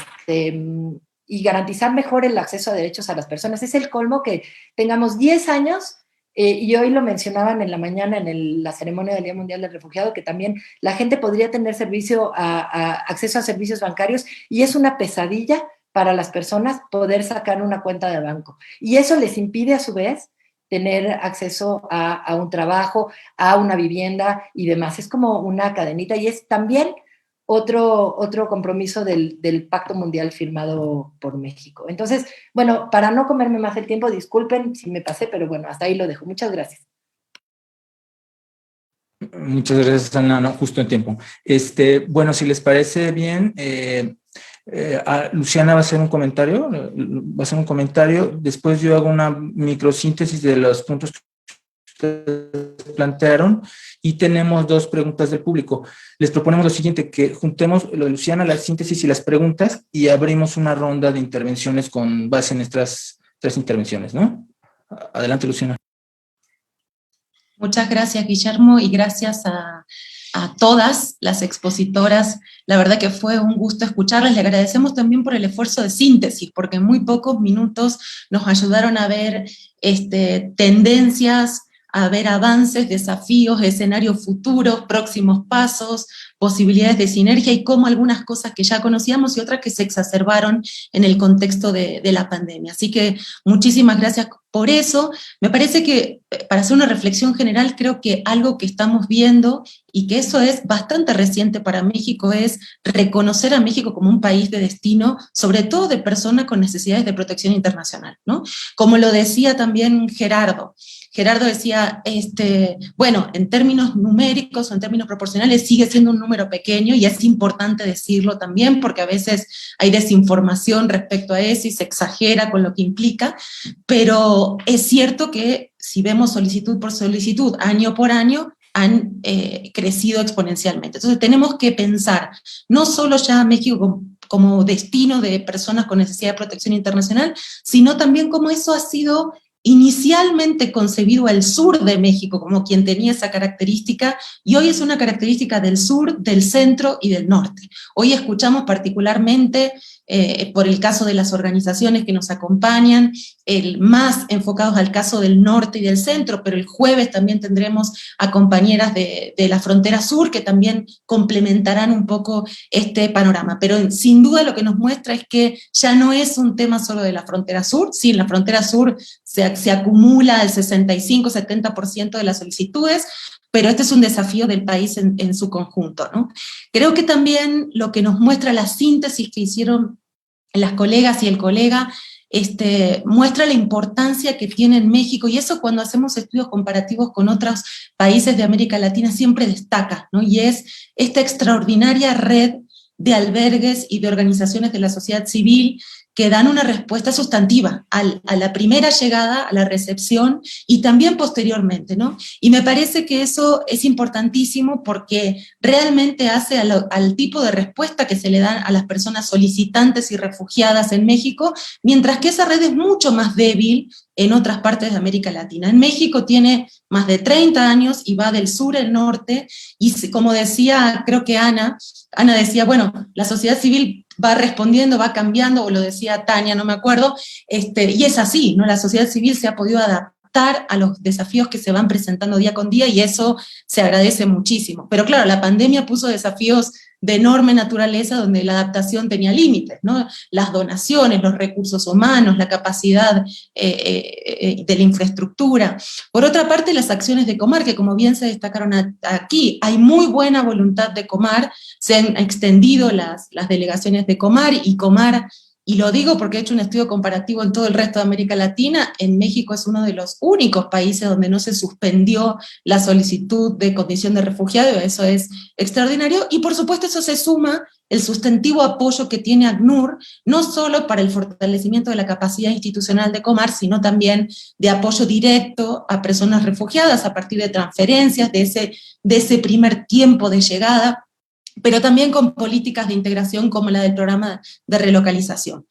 garantizar mejor el acceso a derechos a las personas. Es el colmo que tengamos 10 años, y hoy lo mencionaban en la mañana en la ceremonia del Día Mundial del Refugiado, que también la gente podría tener acceso a servicios bancarios y es una pesadilla para las personas poder sacar una cuenta de banco. Y eso les impide a su vez tener acceso a un trabajo, a una vivienda y demás. Es como una cadenita y es también otro compromiso del Pacto Mundial firmado por México. Entonces, bueno, para no comerme más el tiempo, disculpen si me pasé, pero bueno, hasta ahí lo dejo. Muchas gracias. Muchas gracias, Ana, no, justo en tiempo. Bueno, si les parece bien, Luciana va a hacer un comentario, después yo hago una microsíntesis de los puntos que ustedes plantearon y tenemos 2 preguntas del público. Les proponemos lo siguiente, que juntemos lo de Luciana, la síntesis y las preguntas y abrimos una ronda de intervenciones con base en estas 3 intervenciones, ¿no? Adelante, Luciana. Muchas gracias, Guillermo, y gracias a todas las expositoras. La verdad que fue un gusto escucharlas. Le agradecemos también por el esfuerzo de síntesis, porque en muy pocos minutos nos ayudaron a ver tendencias, a ver avances, desafíos, escenarios futuros, próximos pasos, posibilidades de sinergia y cómo algunas cosas que ya conocíamos y otras que se exacerbaron en el contexto de la pandemia. Así que muchísimas gracias por eso. Me parece que, para hacer una reflexión general, creo que algo que estamos viendo, y que eso es bastante reciente para México, es reconocer a México como un país de destino, sobre todo de personas con necesidades de protección internacional, ¿no? Como lo decía también Gerardo decía, bueno, en términos numéricos o en términos proporcionales sigue siendo un número pequeño, y es importante decirlo también, porque a veces hay desinformación respecto a eso y se exagera con lo que implica, pero es cierto que si vemos solicitud por solicitud, año por año, han crecido exponencialmente. Entonces tenemos que pensar no solo ya a México como destino de personas con necesidad de protección internacional, sino también como eso ha sido inicialmente concebido al sur de México como quien tenía esa característica, y hoy es una característica del sur, del centro y del norte. Hoy escuchamos particularmente, por el caso de las organizaciones que nos acompañan, más enfocados al caso del norte y del centro, pero el jueves también tendremos a compañeras de la frontera sur que también complementarán un poco este panorama. Pero sin duda lo que nos muestra es que ya no es un tema solo de la frontera sur. Sí, en la frontera sur se acumula el 65-70% de las solicitudes, pero este es un desafío del país en su conjunto, ¿no? Creo que también lo que nos muestra la síntesis que hicieron las colegas y el colega, muestra la importancia que tiene en México, y eso cuando hacemos estudios comparativos con otros países de América Latina siempre destaca, ¿no? Y es esta extraordinaria red de albergues y de organizaciones de la sociedad civil que dan una respuesta sustantiva a la primera llegada, a la recepción y también posteriormente, ¿no? Y me parece que eso es importantísimo porque realmente hace al tipo de respuesta que se le dan a las personas solicitantes y refugiadas en México, mientras que esa red es mucho más débil en otras partes de América Latina. En México tiene más de 30 años y va del sur al norte, y como decía, creo que Ana decía, bueno, la sociedad civil va respondiendo, va cambiando, o lo decía Tania, no me acuerdo, y es así, ¿no? La sociedad civil se ha podido adaptar a los desafíos que se van presentando día con día, y eso se agradece muchísimo. Pero claro, la pandemia puso desafíos de enorme naturaleza donde la adaptación tenía límites, ¿no? Las donaciones, los recursos humanos, la capacidad de la infraestructura. Por otra parte, las acciones de Comar, que como bien se destacaron aquí, hay muy buena voluntad de Comar, se han extendido las delegaciones de Comar, y lo digo porque he hecho un estudio comparativo en todo el resto de América Latina. En México es uno de los únicos países donde no se suspendió la solicitud de condición de refugiado, y eso es extraordinario, y por supuesto eso se suma el sustantivo apoyo que tiene ACNUR, no solo para el fortalecimiento de la capacidad institucional de Comar, sino también de apoyo directo a personas refugiadas a partir de transferencias, de ese primer tiempo de llegada, pero también con políticas de integración como la del programa de relocalización.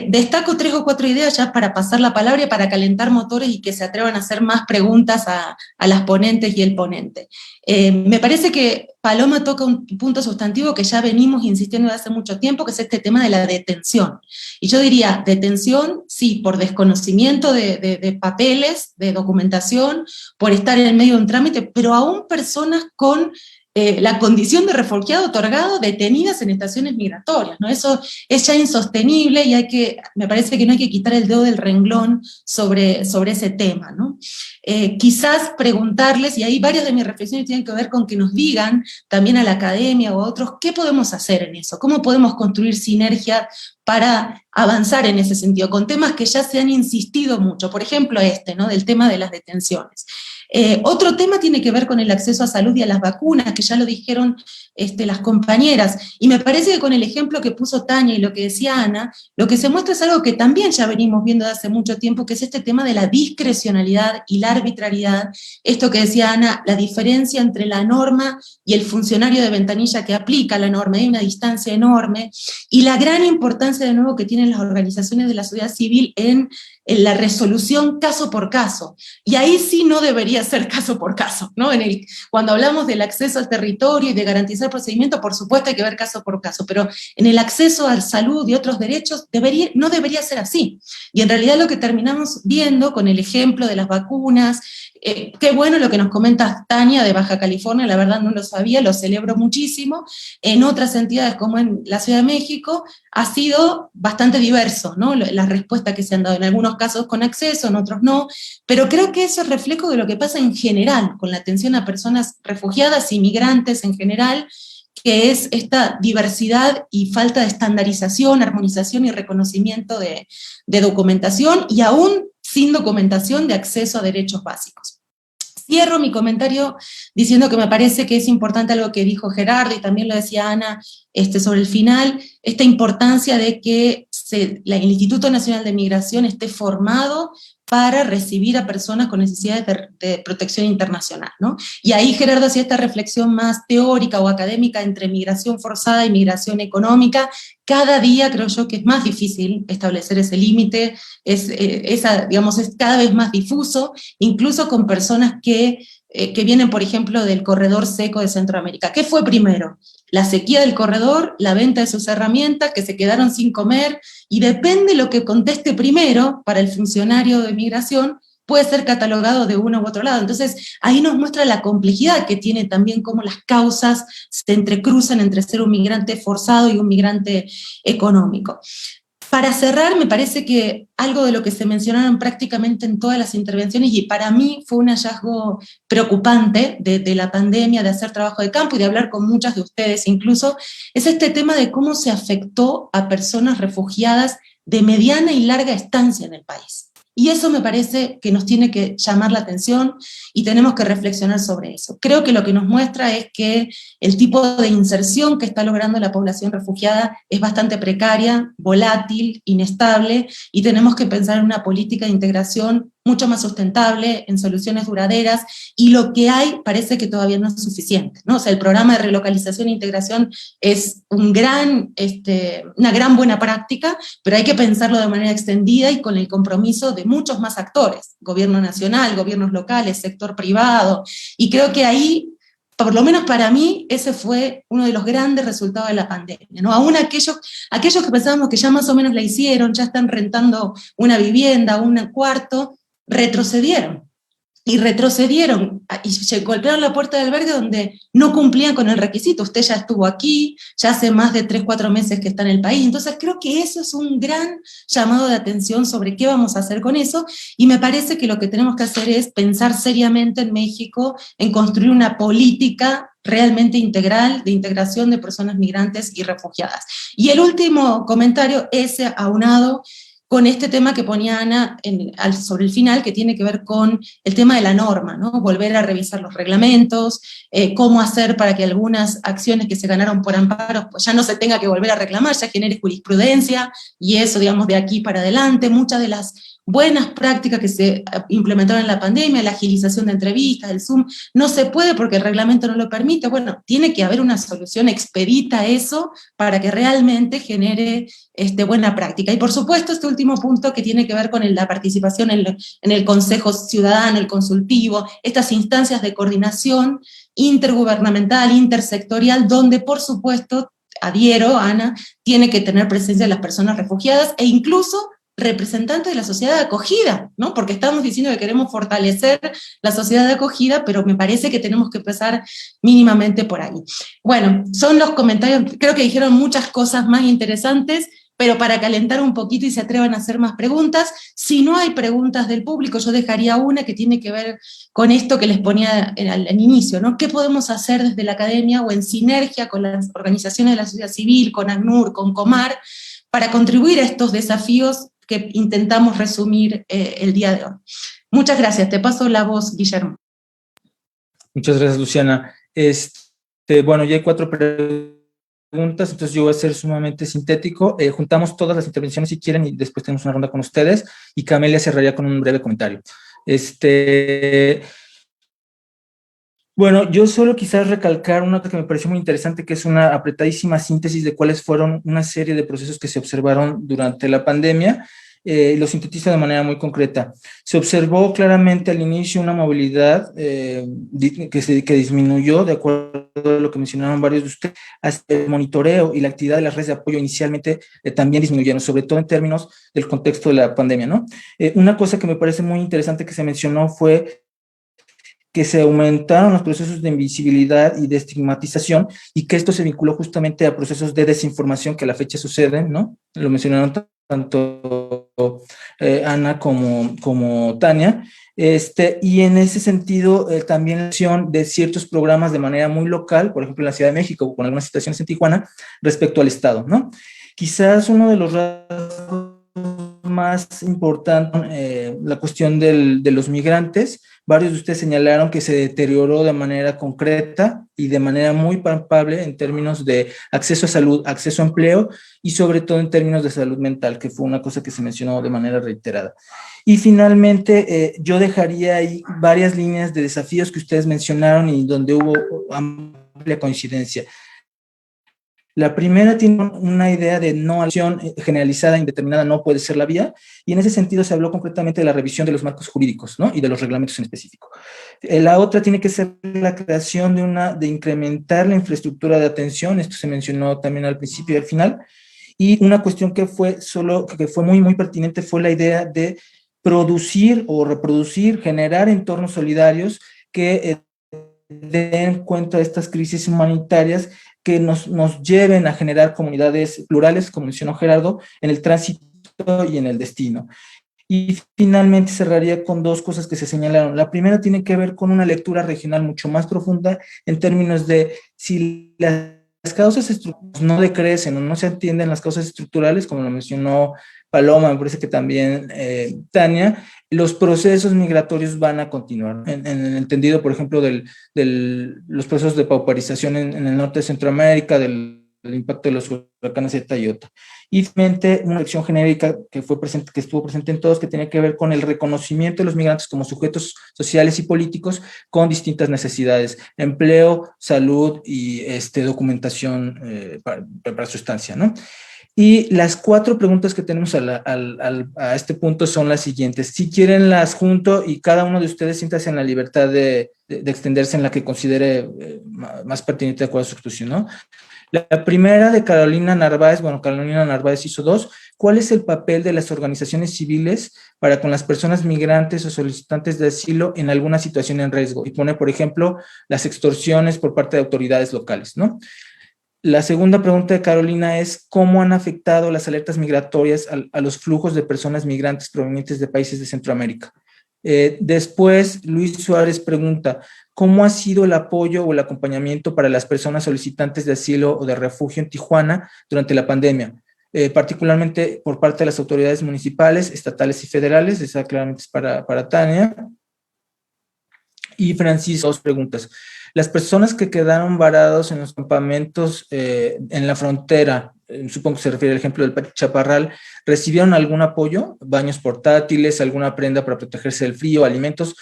Destaco 3 o 4 ideas ya para pasar la palabra y para calentar motores y que se atrevan a hacer más preguntas a las ponentes y el ponente. Me parece que Paloma toca un punto sustantivo que ya venimos insistiendo desde hace mucho tiempo, que es este tema de la detención. Y yo diría, detención, sí, por desconocimiento de papeles, de documentación, por estar en medio de un trámite, pero aún personas con la condición de refugiado otorgado detenidas en estaciones migratorias, ¿no? Eso es ya insostenible, y me parece que no hay que quitar el dedo del renglón sobre ese tema, ¿no? Quizás preguntarles, y ahí varias de mis reflexiones tienen que ver con que nos digan también a la academia o a otros, ¿qué podemos hacer en eso? ¿Cómo podemos construir sinergia para avanzar en ese sentido, con temas que ya se han insistido mucho, por ejemplo ¿no? Del tema de las detenciones. Otro tema tiene que ver con el acceso a salud y a las vacunas, que ya lo dijeron las compañeras, y me parece que con el ejemplo que puso Tania y lo que decía Ana, lo que se muestra es algo que también ya venimos viendo de hace mucho tiempo, que es este tema de la discrecionalidad y la arbitrariedad, esto que decía Ana, la diferencia entre la norma y el funcionario de ventanilla que aplica la norma, hay una distancia enorme, y la gran importancia de nuevo que tienen las organizaciones de la sociedad civil en la resolución caso por caso, y ahí sí no debería ser caso por caso, ¿no? Cuando hablamos del acceso al territorio y de garantizar procedimientos, por supuesto hay que ver caso por caso, pero en el acceso a salud y otros derechos no debería ser así, y en realidad lo que terminamos viendo con el ejemplo de las vacunas, qué bueno lo que nos comenta Tania de Baja California, la verdad no lo sabía, lo celebro muchísimo, en otras entidades como en la Ciudad de México ha sido bastante diverso, ¿no? Las respuestas que se han dado, en algunos casos con acceso, en otros no, pero creo que eso es reflejo de lo que pasa en general con la atención a personas refugiadas y migrantes en general, que es esta diversidad y falta de estandarización, armonización y reconocimiento de documentación, y aún sin documentación de acceso a derechos básicos. Cierro mi comentario diciendo que me parece que es importante algo que dijo Gerardo, y también lo decía Ana sobre el final, esta importancia de que el Instituto Nacional de Migración esté formado para recibir a personas con necesidades de protección internacional, ¿no? Y ahí Gerardo hacía esta reflexión más teórica o académica entre migración forzada y migración económica. Cada día creo yo que es más difícil establecer ese límite, es cada vez más difuso, incluso con personas que vienen, por ejemplo, del corredor seco de Centroamérica. ¿Qué fue primero? La sequía del corredor, la venta de sus herramientas, que se quedaron sin comer, y depende lo que conteste primero para el funcionario de migración, puede ser catalogado de uno u otro lado. Entonces, ahí nos muestra la complejidad que tiene también cómo las causas se entrecruzan entre ser un migrante forzado y un migrante económico. Para cerrar, me parece que algo de lo que se mencionaron prácticamente en todas las intervenciones, y para mí fue un hallazgo preocupante de la pandemia, de hacer trabajo de campo y de hablar con muchas de ustedes incluso, es este tema de cómo se afectó a personas refugiadas de mediana y larga estancia en el país. Y eso me parece que nos tiene que llamar la atención y tenemos que reflexionar sobre eso. Creo que lo que nos muestra es que el tipo de inserción que está logrando la población refugiada es bastante precaria, volátil, inestable, y tenemos que pensar en una política de integración mucho más sustentable, en soluciones duraderas, y lo que hay parece que todavía no es suficiente, ¿no? O sea, el programa de relocalización e integración es una gran buena práctica, pero hay que pensarlo de manera extendida y con el compromiso de muchos más actores, gobierno nacional, gobiernos locales, sector privado, y creo que ahí, por lo menos para mí, ese fue uno de los grandes resultados de la pandemia, ¿no? Aún aquellos que pensábamos que ya más o menos la hicieron, ya están rentando una vivienda, un cuarto, retrocedieron y golpearon la puerta del albergue donde no cumplían con el requisito. Usted ya estuvo aquí, ya hace más de 3-4 meses que está en el país, entonces creo que eso es un gran llamado de atención sobre qué vamos a hacer con eso, y me parece que lo que tenemos que hacer es pensar seriamente en México, en construir una política realmente integral de integración de personas migrantes y refugiadas. Y el último comentario es aunado con este tema que ponía Ana sobre el final, que tiene que ver con el tema de la norma, ¿no? Volver a revisar los reglamentos, cómo hacer para que algunas acciones que se ganaron por amparos pues ya no se tenga que volver a reclamar, ya genere jurisprudencia, y eso, digamos, de aquí para adelante. Muchas de las buenas prácticas que se implementaron en la pandemia, la agilización de entrevistas, el Zoom, no se puede porque el reglamento no lo permite. Bueno, tiene que haber una solución expedita a eso para que realmente genere buena práctica. Y por supuesto, este último punto que tiene que ver con la participación en el Consejo Ciudadano, el consultivo, estas instancias de coordinación intergubernamental, intersectorial, donde por supuesto, adhiero, Ana, tiene que tener presencia las personas refugiadas e incluso representantes de la sociedad de acogida, ¿no? Porque estamos diciendo que queremos fortalecer la sociedad de acogida, pero me parece que tenemos que empezar mínimamente por ahí. Bueno, son los comentarios, creo que dijeron muchas cosas más interesantes, pero para calentar un poquito y se atrevan a hacer más preguntas. Si no hay preguntas del público, yo dejaría una que tiene que ver con esto que les ponía al inicio, ¿no? ¿Qué podemos hacer desde la academia o en sinergia con las organizaciones de la sociedad civil, con ACNUR, con Comar, para contribuir a estos desafíos que intentamos resumir el día de hoy. Muchas gracias. Te paso la voz, Guillermo. Muchas gracias, Luciana. Bueno, ya hay 4 preguntas, entonces yo voy a ser sumamente sintético. Juntamos todas las intervenciones si quieren y después tenemos una ronda con ustedes y Camelia cerraría con un breve comentario. Bueno, yo solo quizás recalcar una cosa que me pareció muy interesante, que es una apretadísima síntesis de cuáles fueron una serie de procesos que se observaron durante la pandemia. Lo sintetiza de manera muy concreta. Se observó claramente al inicio una movilidad que disminuyó, de acuerdo a lo que mencionaron varios de ustedes, hasta el monitoreo y la actividad de las redes de apoyo inicialmente también disminuyeron, sobre todo en términos del contexto de la pandemia, ¿no? Una cosa que me parece muy interesante que se mencionó fue que se aumentaron los procesos de invisibilidad y de estigmatización y que esto se vinculó justamente a procesos de desinformación que a la fecha suceden, ¿no? Lo mencionaron tanto Ana como Tania, y en ese sentido también la acción de ciertos programas de manera muy local, por ejemplo en la Ciudad de México, con algunas situaciones en Tijuana, respecto al Estado, ¿no? Quizás uno de los rasgos más importantes, la cuestión de los migrantes. Varios de ustedes señalaron que se deterioró de manera concreta y de manera muy palpable en términos de acceso a salud, acceso a empleo y sobre todo en términos de salud mental, que fue una cosa que se mencionó de manera reiterada. Y finalmente, yo dejaría ahí varias líneas de desafíos que ustedes mencionaron y donde hubo amplia coincidencia. La primera tiene una idea de no acción generalizada, indeterminada, no puede ser la vía, y en ese sentido se habló concretamente de la revisión de los marcos jurídicos, ¿no? Y de los reglamentos en específico. La otra tiene que ser la creación de incrementar la infraestructura de atención, esto se mencionó también al principio y al final, y una cuestión que fue muy, muy pertinente fue la idea de producir o reproducir, generar entornos solidarios que den cuenta de estas crisis humanitarias que nos lleven a generar comunidades plurales, como mencionó Gerardo, en el tránsito y en el destino. Y finalmente cerraría con 2 cosas que se señalaron. La primera tiene que ver con una lectura regional mucho más profunda en términos de si las causas estructurales no decrecen o no se atienden las causas estructurales, como lo mencionó Paloma, me parece que también Tania, los procesos migratorios van a continuar. En el entendido, por ejemplo, de los procesos de pauperización en el norte de Centroamérica, del impacto de los huracanes Eta y Iota. Y finalmente, una lección genérica que estuvo presente en todos, que tenía que ver con el reconocimiento de los migrantes como sujetos sociales y políticos con distintas necesidades: empleo, salud y documentación para su estancia, ¿no? Y las 4 preguntas que tenemos a este punto son las siguientes. Si quieren las junto y cada uno de ustedes siéntase en la libertad de extenderse en la que considere más pertinente de acuerdo a su institución, ¿no? La primera de Carolina Narváez, Carolina Narváez hizo 2. ¿Cuál es el papel de las organizaciones civiles para con las personas migrantes o solicitantes de asilo en alguna situación en riesgo? Y pone, por ejemplo, las extorsiones por parte de autoridades locales, ¿no? La segunda pregunta de Carolina es ¿cómo han afectado las alertas migratorias a los flujos de personas migrantes provenientes de países de Centroamérica? Después, Luis Suárez pregunta ¿cómo ha sido el apoyo o el acompañamiento para las personas solicitantes de asilo o de refugio en Tijuana durante la pandemia? Particularmente por parte de las autoridades municipales, estatales y federales. Esa claramente es para Tania. Y Francisco, 2 preguntas. Las personas que quedaron varados en los campamentos en la frontera, supongo que se refiere al ejemplo del Chaparral, ¿recibieron algún apoyo? ¿Baños portátiles, alguna prenda para protegerse del frío, alimentos?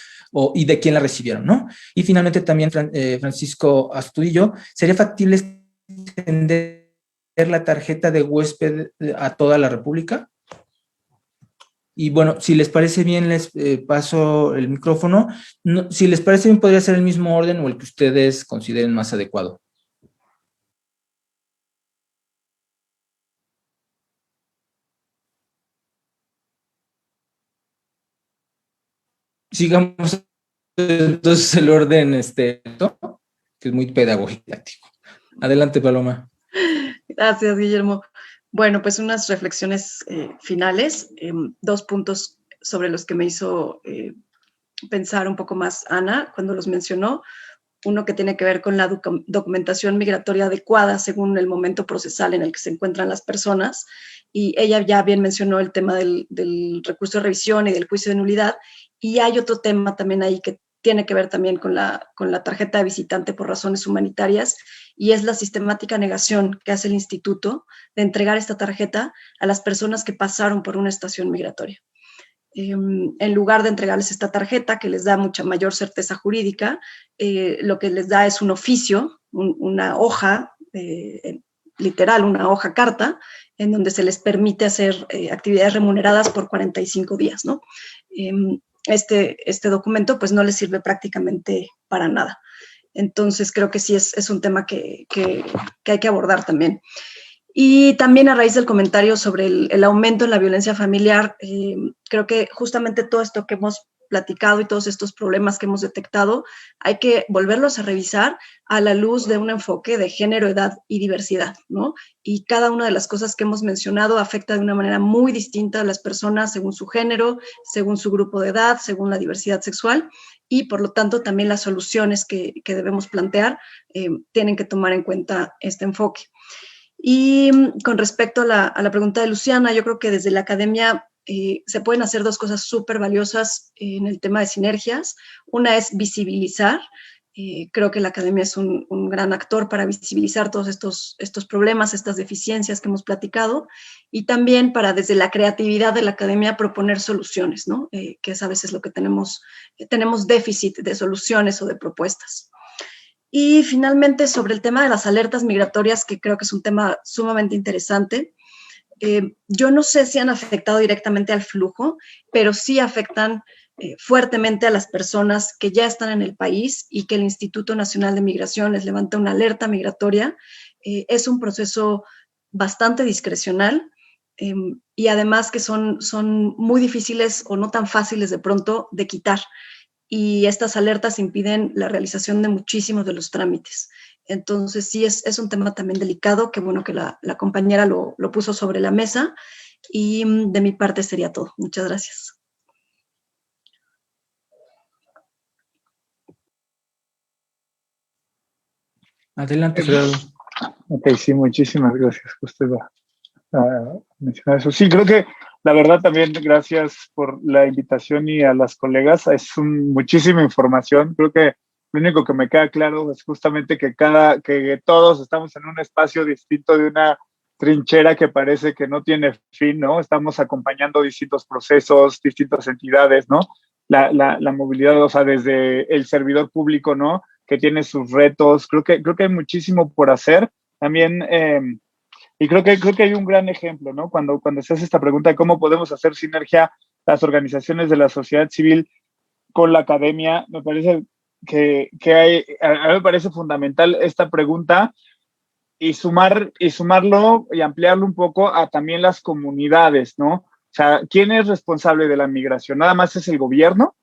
¿Y de quién la recibieron, no? Y finalmente también Francisco Astudillo, ¿sería factible extender la tarjeta de huésped a toda la República? Y bueno, si les parece bien, les paso el micrófono. No, si les parece bien, podría ser el mismo orden o el que ustedes consideren más adecuado. Sigamos entonces el orden, que es muy pedagógico. Adelante, Paloma. Gracias, Guillermo. Bueno, pues unas reflexiones finales, 2 puntos sobre los que me hizo pensar un poco más Ana cuando los mencionó. uno que tiene que ver con la documentación migratoria adecuada según el momento procesal en el que se encuentran las personas, y ella ya bien mencionó el tema del recurso de revisión y del juicio de nulidad, y hay otro tema también ahí que tiene que ver también con la tarjeta de visitante por razones humanitarias, y es la sistemática negación que hace el instituto de entregar esta tarjeta a las personas que pasaron por una estación migratoria. En lugar de entregarles esta tarjeta que les da mucha mayor certeza jurídica, lo que les da es un oficio, una hoja, literal, una hoja carta, en donde se les permite hacer actividades remuneradas por 45 días, ¿no? Este documento pues no les sirve prácticamente para nada. Entonces creo que sí es un tema que hay que abordar también. Y también a raíz del comentario sobre el aumento en la violencia familiar, creo que justamente todo esto que hemos platicado y todos estos problemas que hemos detectado, hay que volverlos a revisar a la luz de un enfoque de género, edad y diversidad, ¿no? Y cada una de las cosas que hemos mencionado afecta de una manera muy distinta a las personas según su género, según su grupo de edad, según la diversidad sexual, y por lo tanto también las soluciones que debemos plantear tienen que tomar en cuenta este enfoque. Y con respecto a la pregunta de Luciana, yo creo que desde la academia se pueden hacer dos cosas súper valiosas en el tema de sinergias. Una es visibilizar. Creo que la academia es un gran actor para visibilizar todos estos problemas, estas deficiencias que hemos platicado, y también para desde la creatividad de la academia proponer soluciones, ¿no? Que es a veces lo que tenemos déficit de soluciones o de propuestas. Y finalmente, sobre el tema de las alertas migratorias, que creo que es un tema sumamente interesante, yo no sé si han afectado directamente al flujo, pero sí afectan fuertemente a las personas que ya están en el país y que el Instituto Nacional de Migración les levanta una alerta migratoria. Es un proceso bastante discrecional y además que son muy difíciles o no tan fáciles de pronto de quitar. Y estas alertas impiden la realización de muchísimos de los trámites. Entonces sí es un tema también delicado, que bueno que la compañera lo puso sobre la mesa, y de mi parte sería todo. Muchas gracias. Adelante, Gerardo. Ok, sí, muchísimas gracias. Usted va a mencionar eso. Sí, creo que la verdad también gracias por la invitación y a las colegas. Es muchísima información. Creo que lo único que me queda claro es justamente que todos estamos en un espacio distinto de una trinchera que parece que no tiene fin, ¿no? Estamos acompañando distintos procesos, distintas entidades, ¿no? La movilidad, o sea, desde el servidor público, ¿no? Que tiene sus retos. Creo que hay muchísimo por hacer. También, y creo que hay un gran ejemplo, ¿no? Cuando se hace esta pregunta de cómo podemos hacer sinergia las organizaciones de la sociedad civil con la academia, me parece a mí me parece fundamental esta pregunta y sumarlo y ampliarlo un poco a también las comunidades, ¿no? O sea, ¿quién es responsable de la migración? ¿Nada más es el gobierno?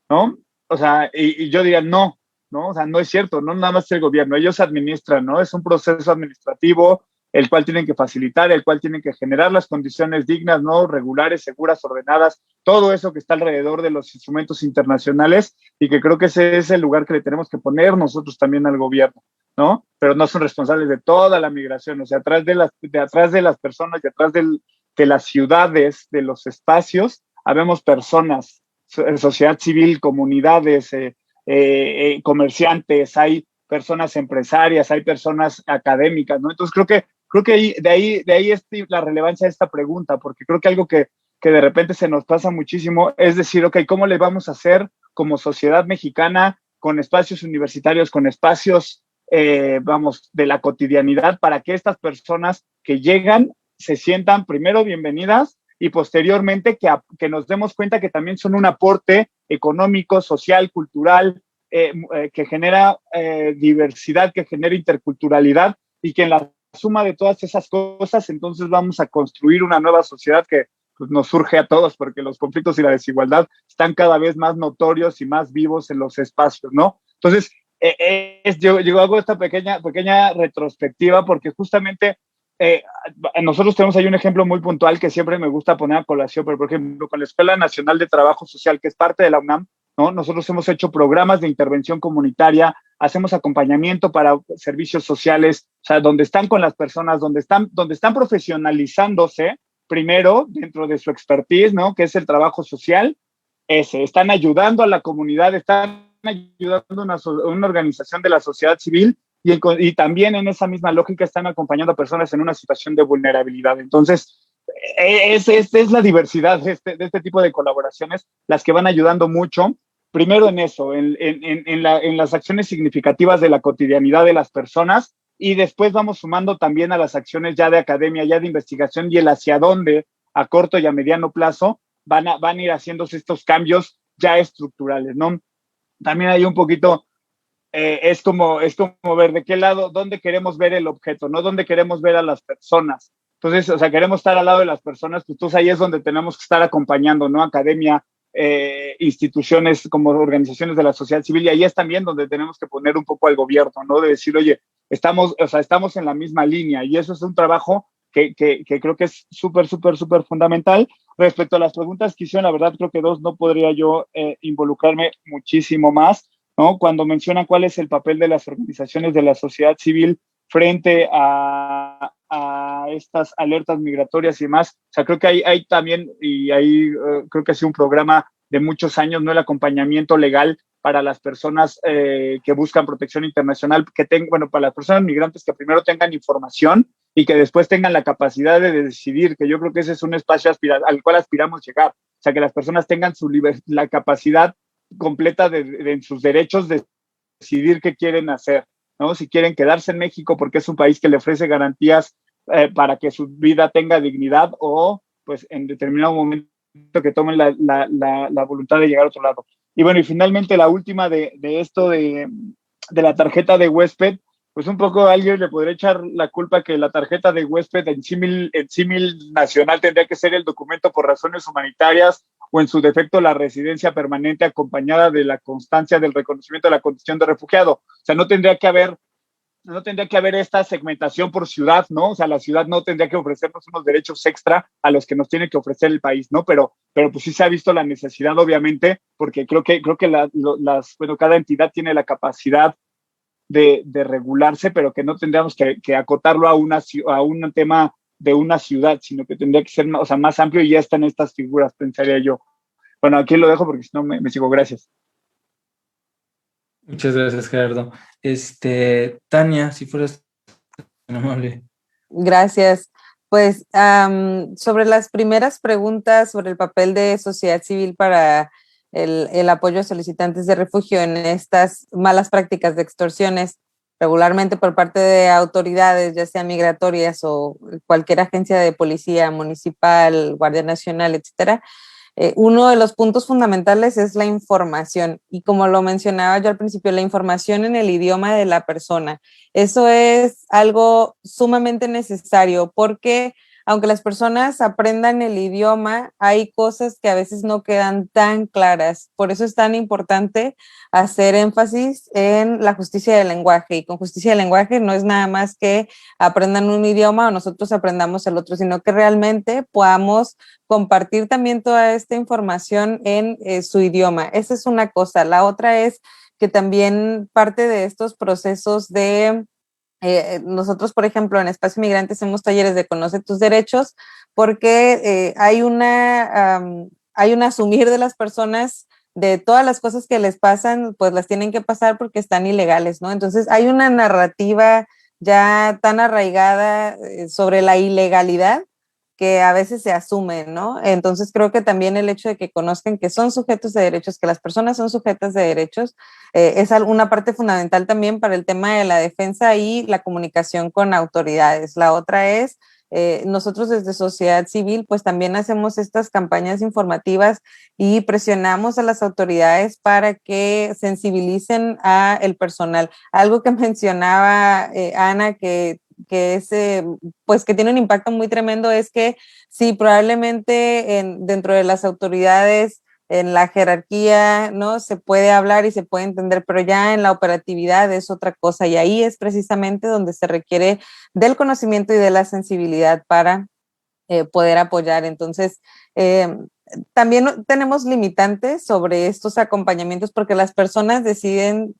¿No? O sea, y yo diría, no, o sea, no es cierto, no nada más es el gobierno, ellos administran, ¿no? Es un proceso administrativo el cual tienen que facilitar, el cual tienen que generar las condiciones dignas, ¿no? Regulares, seguras, ordenadas, todo eso que está alrededor de los instrumentos internacionales, y que creo que ese es el lugar que le tenemos que poner nosotros también al gobierno, ¿no? Pero no son responsables de toda la migración, o sea, atrás de las personas y atrás de las ciudades, de los espacios, habemos personas, sociedad civil, comunidades, comerciantes, hay personas empresarias, hay personas académicas, ¿no? Entonces creo que de ahí es la relevancia de esta pregunta, porque creo que algo que de repente se nos pasa muchísimo es decir, ok, ¿cómo le vamos a hacer como sociedad mexicana con espacios universitarios, con espacios, de la cotidianidad, para que estas personas que llegan se sientan primero bienvenidas y posteriormente que nos demos cuenta que también son un aporte económico, social, cultural, que genera diversidad, que genera interculturalidad, y que en la suma de todas esas cosas entonces vamos a construir una nueva sociedad que pues, nos surge a todos, porque los conflictos y la desigualdad están cada vez más notorios y más vivos en los espacios, ¿no? Entonces, yo hago esta pequeña retrospectiva porque justamente nosotros tenemos ahí un ejemplo muy puntual que siempre me gusta poner a colación, pero por ejemplo con la Escuela Nacional de Trabajo Social, que es parte de la UNAM, ¿no? Nosotros hemos hecho programas de intervención comunitaria, hacemos acompañamiento para servicios sociales, o sea, donde están con las personas, donde están profesionalizándose primero dentro de su expertise, ¿no? Que es el trabajo social, están ayudando a la comunidad, están ayudando a una organización de la sociedad civil y también en esa misma lógica están acompañando a personas en una situación de vulnerabilidad. Entonces, es la diversidad de este tipo de colaboraciones las que van ayudando mucho, primero en eso, en las acciones significativas de la cotidianidad de las personas, y después vamos sumando también a las acciones ya de academia, ya de investigación, y el hacia dónde a corto y a mediano plazo van a ir haciéndose estos cambios ya estructurales, ¿no? También hay un poquito, es como ver de qué lado, dónde queremos ver el objeto, ¿no? Dónde queremos ver a las personas. Entonces, o sea, queremos estar al lado de las personas, pues entonces ahí es donde tenemos que estar acompañando, ¿no? Academia, instituciones como organizaciones de la sociedad civil, y ahí es también donde tenemos que poner un poco al gobierno, ¿no? De decir, oye, estamos en la misma línea, y eso es un trabajo que creo que es súper, súper, súper fundamental. Respecto a las preguntas que hicieron, la verdad creo que dos no podría yo involucrarme muchísimo más, ¿no? Cuando mencionan cuál es el papel de las organizaciones de la sociedad civil frente a estas alertas migratorias y demás, o sea, creo que hay también, y ahí creo que ha sido un programa de muchos años, ¿no? El acompañamiento legal para las personas que buscan protección internacional, para las personas migrantes que primero tengan información y que después tengan la capacidad de decidir, que yo creo que ese es un espacio al cual aspiramos llegar, o sea, que las personas tengan la capacidad completa en sus derechos de decidir qué quieren hacer, ¿no? Si quieren quedarse en México porque es un país que le ofrece garantías para que su vida tenga dignidad, o pues en determinado momento que tomen la voluntad de llegar a otro lado. Y bueno, y finalmente la última de esto de la tarjeta de huésped, pues un poco a alguien le podría echar la culpa que la tarjeta de huésped en símil nacional tendría que ser el documento por razones humanitarias, o en su defecto la residencia permanente acompañada de la constancia del reconocimiento de la condición de refugiado. O sea, no tendría que haber esta segmentación por ciudad, ¿no? O sea, la ciudad no tendría que ofrecernos unos derechos extra a los que nos tiene que ofrecer el país, ¿no? Pero pues sí se ha visto la necesidad, obviamente, porque creo que cada entidad tiene la capacidad de regularse, pero que no tendríamos que acotarlo a un tema de una ciudad, sino que tendría que ser, o sea, más amplio, y ya están estas figuras, pensaría yo. Bueno, aquí lo dejo porque si no me sigo. Gracias. Muchas gracias, Gerardo. Tania, si fueras tan amable. Gracias. Pues sobre las primeras preguntas sobre el papel de sociedad civil para el apoyo a solicitantes de refugio en estas malas prácticas de extorsiones, regularmente por parte de autoridades, ya sean migratorias o cualquier agencia de policía municipal, Guardia Nacional, etcétera. Uno de los puntos fundamentales es la información, y como lo mencionaba yo al principio, la información en el idioma de la persona. Eso es algo sumamente necesario, porque aunque las personas aprendan el idioma, hay cosas que a veces no quedan tan claras. Por eso es tan importante hacer énfasis en la justicia del lenguaje, y con justicia del lenguaje no es nada más que aprendan un idioma o nosotros aprendamos el otro, sino que realmente podamos compartir también toda esta información en su idioma. Esa es una cosa. La otra es que también parte de estos procesos de nosotros, por ejemplo, en Espacio Migrante hacemos talleres de Conoce tus derechos, porque hay un asumir de las personas de todas las cosas que les pasan, pues las tienen que pasar porque están ilegales, ¿no? Entonces hay una narrativa ya tan arraigada sobre la ilegalidad que a veces se asume, ¿no? Entonces creo que también el hecho de que conozcan que son sujetos de derechos, que las personas son sujetas de derechos, es una parte fundamental también para el tema de la defensa y la comunicación con autoridades. La otra es, nosotros desde sociedad civil, pues también hacemos estas campañas informativas y presionamos a las autoridades para que sensibilicen a el personal. Algo que mencionaba Ana, que es, pues que tiene un impacto muy tremendo, es que sí, probablemente dentro de las autoridades, en la jerarquía, ¿no? Se puede hablar y se puede entender, pero ya en la operatividad es otra cosa, y ahí es precisamente donde se requiere del conocimiento y de la sensibilidad para poder apoyar. Entonces, también tenemos limitantes sobre estos acompañamientos porque las personas deciden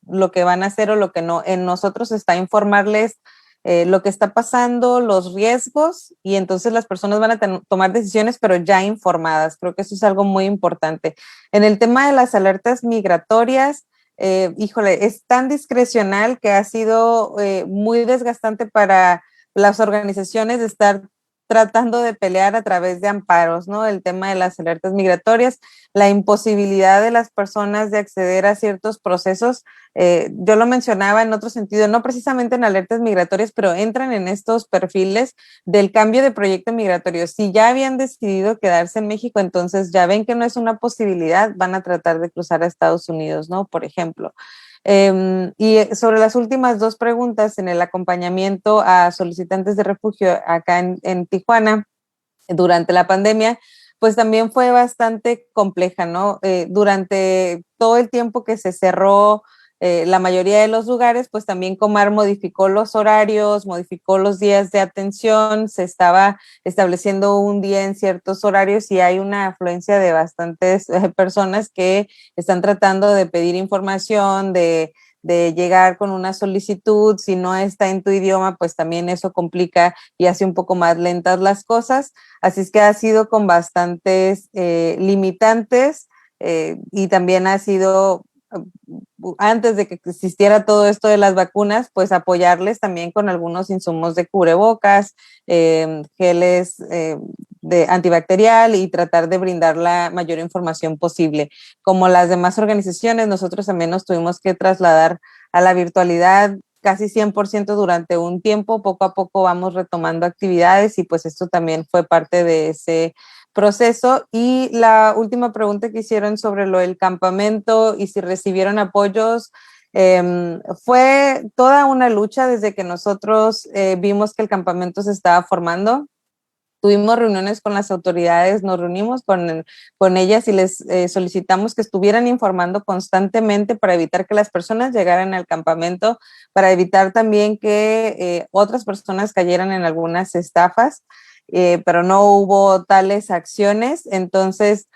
lo que van a hacer o lo que no. En nosotros está informarles lo que está pasando, los riesgos, y entonces las personas van a tomar decisiones, pero ya informadas. Creo que eso es algo muy importante. En el tema de las alertas migratorias, híjole, es tan discrecional que ha sido muy desgastante para las organizaciones de estar tratando de pelear a través de amparos, ¿no? El tema de las alertas migratorias, la imposibilidad de las personas de acceder a ciertos procesos. Yo lo mencionaba en otro sentido, no precisamente en alertas migratorias, pero entran en estos perfiles del cambio de proyecto migratorio. Si ya habían decidido quedarse en México, entonces ya ven que no es una posibilidad, van a tratar de cruzar a Estados Unidos, ¿no? Por ejemplo. Y sobre las últimas dos preguntas en el acompañamiento a solicitantes de refugio acá en Tijuana durante la pandemia, pues también fue bastante compleja, ¿no? Durante todo el tiempo que se cerró la mayoría de los lugares, pues también Comar modificó los horarios, modificó los días de atención, se estaba estableciendo un día en ciertos horarios y hay una afluencia de bastantes personas que están tratando de pedir información, de llegar con una solicitud. Si no está en tu idioma, pues también eso complica y hace un poco más lentas las cosas. Así es que ha sido con bastantes limitantes y también ha sido, antes de que existiera todo esto de las vacunas, pues apoyarles también con algunos insumos de cubrebocas, geles de antibacterial y tratar de brindar la mayor información posible. Como las demás organizaciones, nosotros también nos tuvimos que trasladar a la virtualidad casi 100% durante un tiempo. Poco a poco vamos retomando actividades y pues esto también fue parte de ese proceso. Y la última pregunta que hicieron sobre lo del campamento y si recibieron apoyos, fue toda una lucha desde que nosotros vimos que el campamento se estaba formando. Tuvimos reuniones con las autoridades, nos reunimos con ellas y les solicitamos que estuvieran informando constantemente para evitar que las personas llegaran al campamento, para evitar también que otras personas cayeran en algunas estafas, pero no hubo tales acciones. Entonces,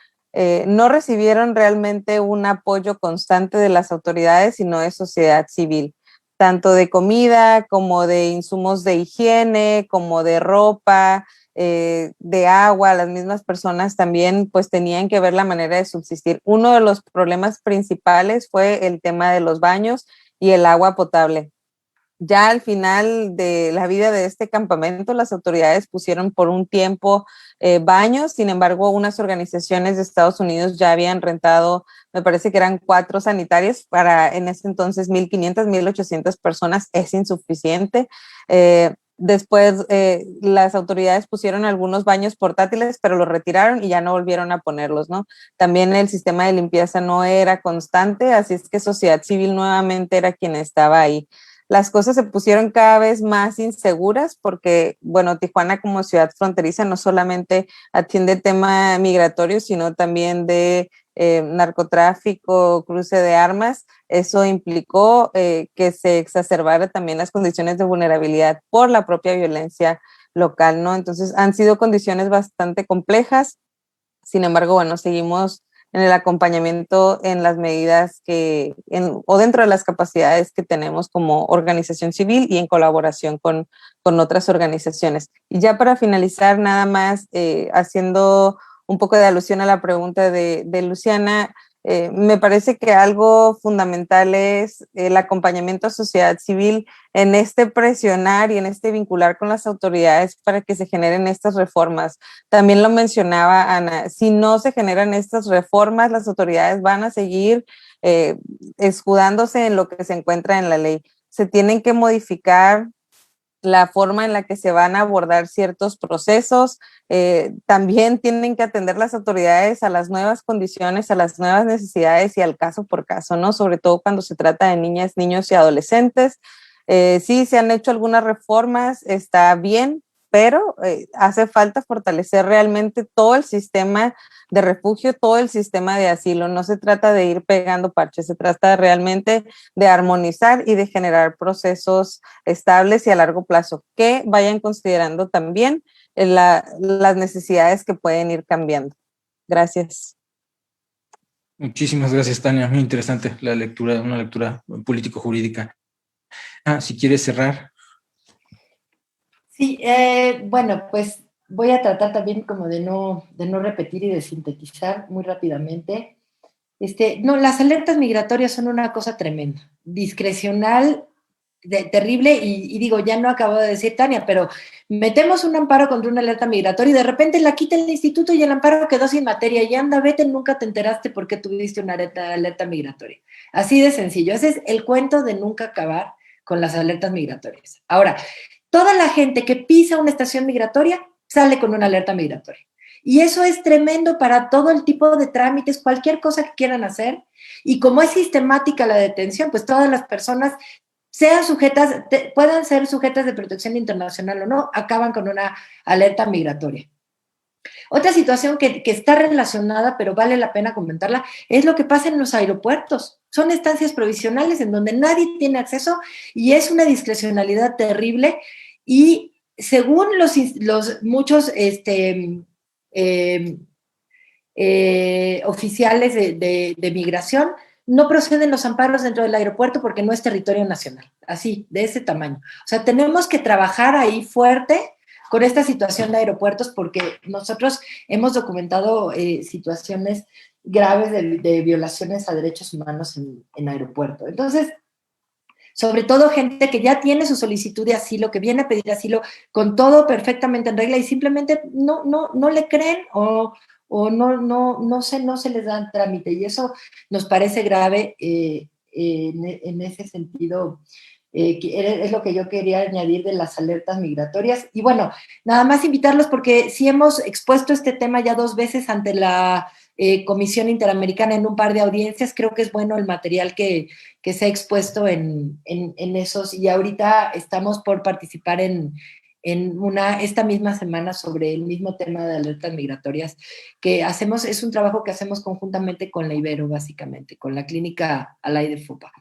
no recibieron realmente un apoyo constante de las autoridades, sino de sociedad civil, tanto de comida como de insumos de higiene, como de ropa, de agua. Las mismas personas también pues tenían que ver la manera de subsistir. Uno de los problemas principales fue el tema de los baños y el agua potable. Ya al final de la vida de este campamento, las autoridades pusieron por un tiempo baños. Sin embargo, unas organizaciones de Estados Unidos ya habían rentado, me parece que eran 4 sanitarios para en ese entonces 1,500, 1,800 personas. Es insuficiente. Después las autoridades pusieron algunos baños portátiles, pero los retiraron y ya no volvieron a ponerlos, ¿no? También el sistema de limpieza no era constante, así es que sociedad civil nuevamente era quien estaba ahí. Las cosas se pusieron cada vez más inseguras porque, bueno, Tijuana como ciudad fronteriza no solamente atiende el tema migratorio, sino también de narcotráfico, cruce de armas. Eso implicó que se exacerbara también las condiciones de vulnerabilidad por la propia violencia local, ¿no? Entonces han sido condiciones bastante complejas. Sin embargo, bueno, seguimos en el acompañamiento en las medidas o dentro de las capacidades que tenemos como organización civil y en colaboración con otras organizaciones. Y ya para finalizar, nada más haciendo un poco de alusión a la pregunta de Luciana, me parece que algo fundamental es el acompañamiento a sociedad civil en este presionar y en este vincular con las autoridades para que se generen estas reformas. También lo mencionaba Ana, si no se generan estas reformas, las autoridades van a seguir escudándose en lo que se encuentra en la ley. Se tienen que modificar la forma en la que se van a abordar ciertos procesos. También tienen que atender las autoridades a las nuevas condiciones, a las nuevas necesidades y al caso por caso, ¿no? Sobre todo cuando se trata de niñas, niños y adolescentes. Sí, se han hecho algunas reformas, está bien, pero hace falta fortalecer realmente todo el sistema de refugio, todo el sistema de asilo. No se trata de ir pegando parches, se trata realmente de armonizar y de generar procesos estables y a largo plazo que vayan considerando también las necesidades que pueden ir cambiando. Gracias. Muchísimas gracias, Tania. Muy interesante la lectura, una lectura político-jurídica. Si quieres cerrar. Sí, bueno, pues voy a tratar también como de no repetir y de sintetizar muy rápidamente. No, las alertas migratorias son una cosa tremenda, discrecional, terrible, y digo, ya no acabo de decir Tania, pero metemos un amparo contra una alerta migratoria y de repente la quita el instituto y el amparo quedó sin materia y anda, vete, nunca te enteraste por qué tuviste una alerta migratoria. Así de sencillo, ese es el cuento de nunca acabar con las alertas migratorias. Ahora, toda la gente que pisa una estación migratoria sale con una alerta migratoria. Y eso es tremendo para todo el tipo de trámites, cualquier cosa que quieran hacer. Y como es sistemática la detención, pues todas las personas, sean sujetas, puedan ser sujetas de protección internacional o no, acaban con una alerta migratoria. Otra situación que está relacionada, pero vale la pena comentarla, es lo que pasa en los aeropuertos. Son estancias provisionales en donde nadie tiene acceso y es una discrecionalidad terrible. Y según los muchos oficiales de migración, no proceden los amparos dentro del aeropuerto porque no es territorio nacional, así, de ese tamaño. O sea, tenemos que trabajar ahí fuerte con esta situación de aeropuertos porque nosotros hemos documentado situaciones graves de violaciones a derechos humanos en aeropuerto. Entonces, sobre todo gente que ya tiene su solicitud de asilo, que viene a pedir asilo con todo perfectamente en regla y simplemente no le creen o no se les da trámite. Y eso nos parece grave en ese sentido. Es lo que yo quería añadir de las alertas migratorias. Y bueno, nada más invitarlos porque sí hemos expuesto este tema ya 2 veces ante la Comisión Interamericana en un par de audiencias. Creo que es bueno el material que se ha expuesto en esos, y ahorita estamos por participar en esta misma semana sobre el mismo tema de alertas migratorias que hacemos. Es un trabajo que hacemos conjuntamente con la Ibero, básicamente, con la clínica Alay de Fupa.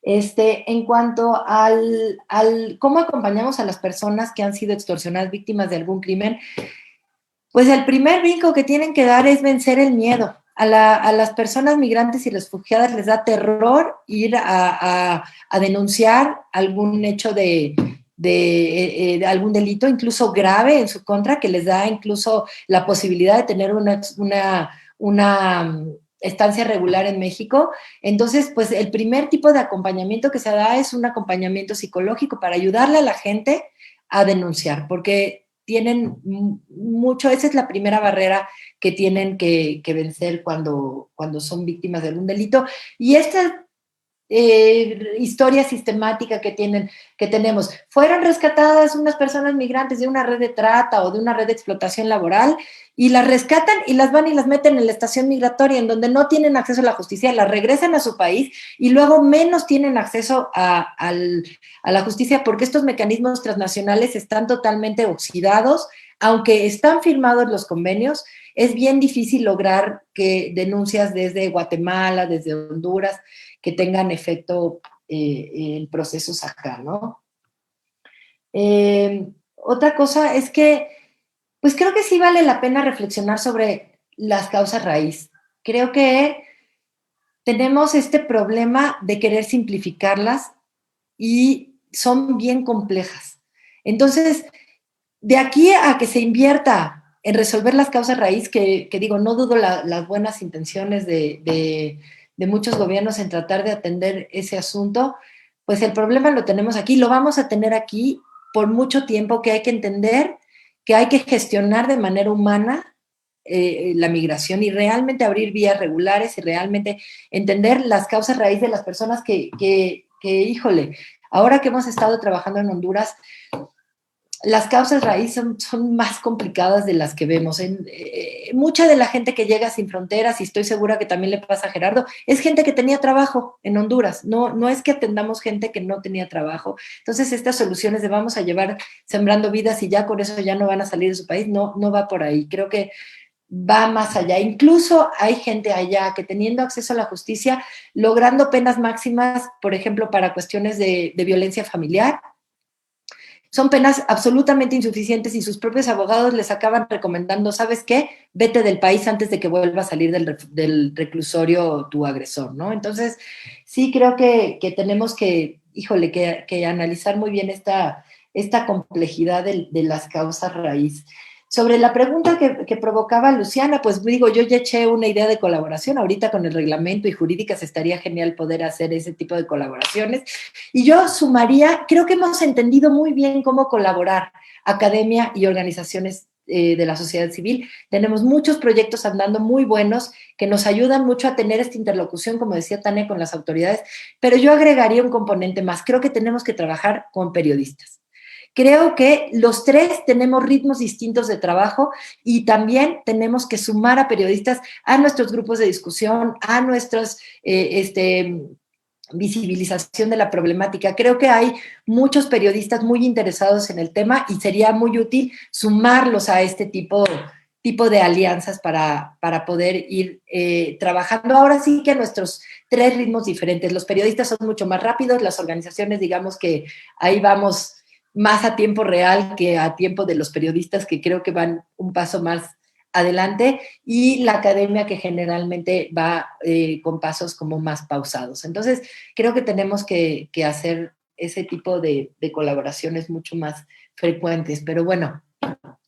En cuanto al cómo acompañamos a las personas que han sido extorsionadas, víctimas de algún crimen, pues el primer brinco que tienen que dar es vencer el miedo. A las personas migrantes y refugiadas les da terror ir a denunciar algún hecho de algún delito, incluso grave en su contra, que les da incluso la posibilidad de tener una estancia regular en México. Entonces, pues el primer tipo de acompañamiento que se da es un acompañamiento psicológico para ayudarle a la gente a denunciar, porque tienen mucho, esa es la primera barrera que tienen que vencer cuando son víctimas de algún delito. Y esta historia sistemática que tenemos, fueron rescatadas unas personas migrantes de una red de trata o de una red de explotación laboral, y las rescatan y las van y las meten en la estación migratoria en donde no tienen acceso a la justicia, las regresan a su país y luego menos tienen acceso a la justicia porque estos mecanismos transnacionales están totalmente oxidados. Aunque están firmados los convenios, es bien difícil lograr que denuncias desde Guatemala, desde Honduras, que tengan efecto en procesos acá, ¿no? Otra cosa es que, pues creo que sí vale la pena reflexionar sobre las causas raíz. Creo que tenemos este problema de querer simplificarlas y son bien complejas. Entonces, de aquí a que se invierta en resolver las causas raíz, que digo, no dudo las buenas intenciones de muchos gobiernos en tratar de atender ese asunto, pues el problema lo tenemos aquí, lo vamos a tener aquí por mucho tiempo, que hay que entender que hay que gestionar de manera humana la migración y realmente abrir vías regulares y realmente entender las causas raíz de las personas que híjole, ahora que hemos estado trabajando en Honduras, las causas raíz son más complicadas de las que vemos. Mucha de la gente que llega sin fronteras, y estoy segura que también le pasa a Gerardo, es gente que tenía trabajo en Honduras. No es que atendamos gente que no tenía trabajo. Entonces, estas soluciones de vamos a llevar sembrando vidas y ya con eso ya no van a salir de su país, no va por ahí. Creo que va más allá. Incluso hay gente allá que teniendo acceso a la justicia, logrando penas máximas, por ejemplo, para cuestiones de violencia familiar, son penas absolutamente insuficientes y sus propios abogados les acaban recomendando, ¿sabes qué? Vete del país antes de que vuelva a salir del reclusorio tu agresor, ¿no? Entonces, sí creo que tenemos que, híjole, que analizar muy bien esta complejidad de las causas raíz. Sobre la pregunta que provocaba Luciana, pues digo, yo ya eché una idea de colaboración, ahorita con el reglamento y jurídicas estaría genial poder hacer ese tipo de colaboraciones, y yo sumaría, creo que hemos entendido muy bien cómo colaborar academia y organizaciones de la sociedad civil, tenemos muchos proyectos andando muy buenos que nos ayudan mucho a tener esta interlocución, como decía Tania, con las autoridades, pero yo agregaría un componente más, creo que tenemos que trabajar con periodistas. Creo que los tres tenemos ritmos distintos de trabajo y también tenemos que sumar a periodistas a nuestros grupos de discusión, a nuestros visibilización de la problemática. Creo que hay muchos periodistas muy interesados en el tema y sería muy útil sumarlos a este tipo de alianzas para poder ir trabajando ahora sí que a nuestros tres ritmos diferentes. Los periodistas son mucho más rápidos, las organizaciones digamos que ahí vamos más a tiempo real que a tiempo de los periodistas, que creo que van un paso más adelante, y la academia que generalmente va con pasos como más pausados. Entonces, creo que tenemos que hacer ese tipo de colaboraciones mucho más frecuentes. Pero bueno,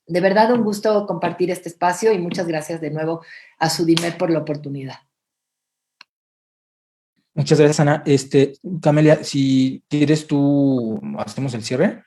de verdad un gusto compartir este espacio y muchas gracias de nuevo a Sudimer por la oportunidad. Muchas gracias, Ana. Camelia, si quieres tú, hacemos el cierre.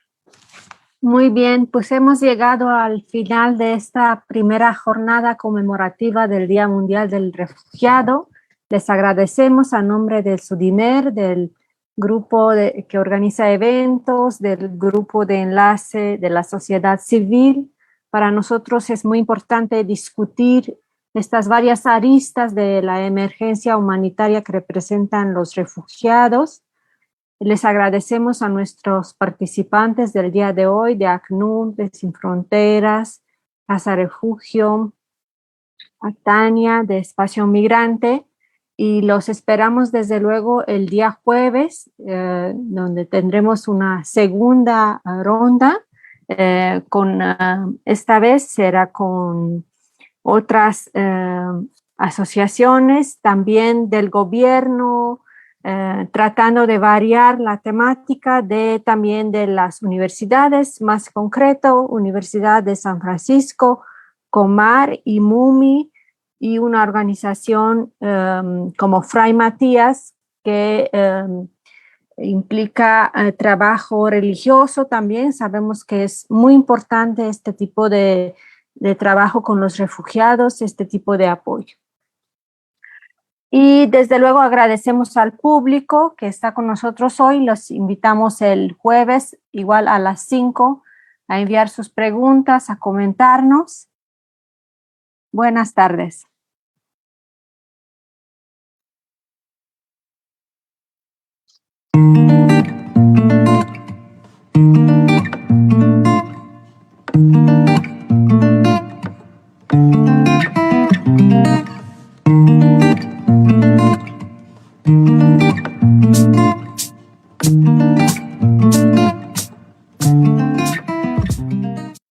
Muy bien, pues hemos llegado al final de esta primera jornada conmemorativa del Día Mundial del Refugiado. Les agradecemos a nombre del Sudimer, del grupo que organiza eventos, del grupo de enlace de la sociedad civil. Para nosotros es muy importante discutir estas varias aristas de la emergencia humanitaria que representan los refugiados. Les agradecemos a nuestros participantes del día de hoy, de ACNUR, de Sin Fronteras, Casa Refugio, a Tania, de Espacio Migrante, y los esperamos desde luego el día jueves, donde tendremos una segunda ronda, esta vez será con otras asociaciones, también del gobierno, tratando de variar la temática también de las universidades, más concreto, Universidad de San Francisco, Comar y MUMI, y una organización como Fray Matías, que implica trabajo religioso también. Sabemos que es muy importante este tipo de trabajo con los refugiados, este tipo de apoyo. Y desde luego agradecemos al público que está con nosotros hoy. Los invitamos el jueves, igual a las 5, a enviar sus preguntas, a comentarnos. Buenas tardes.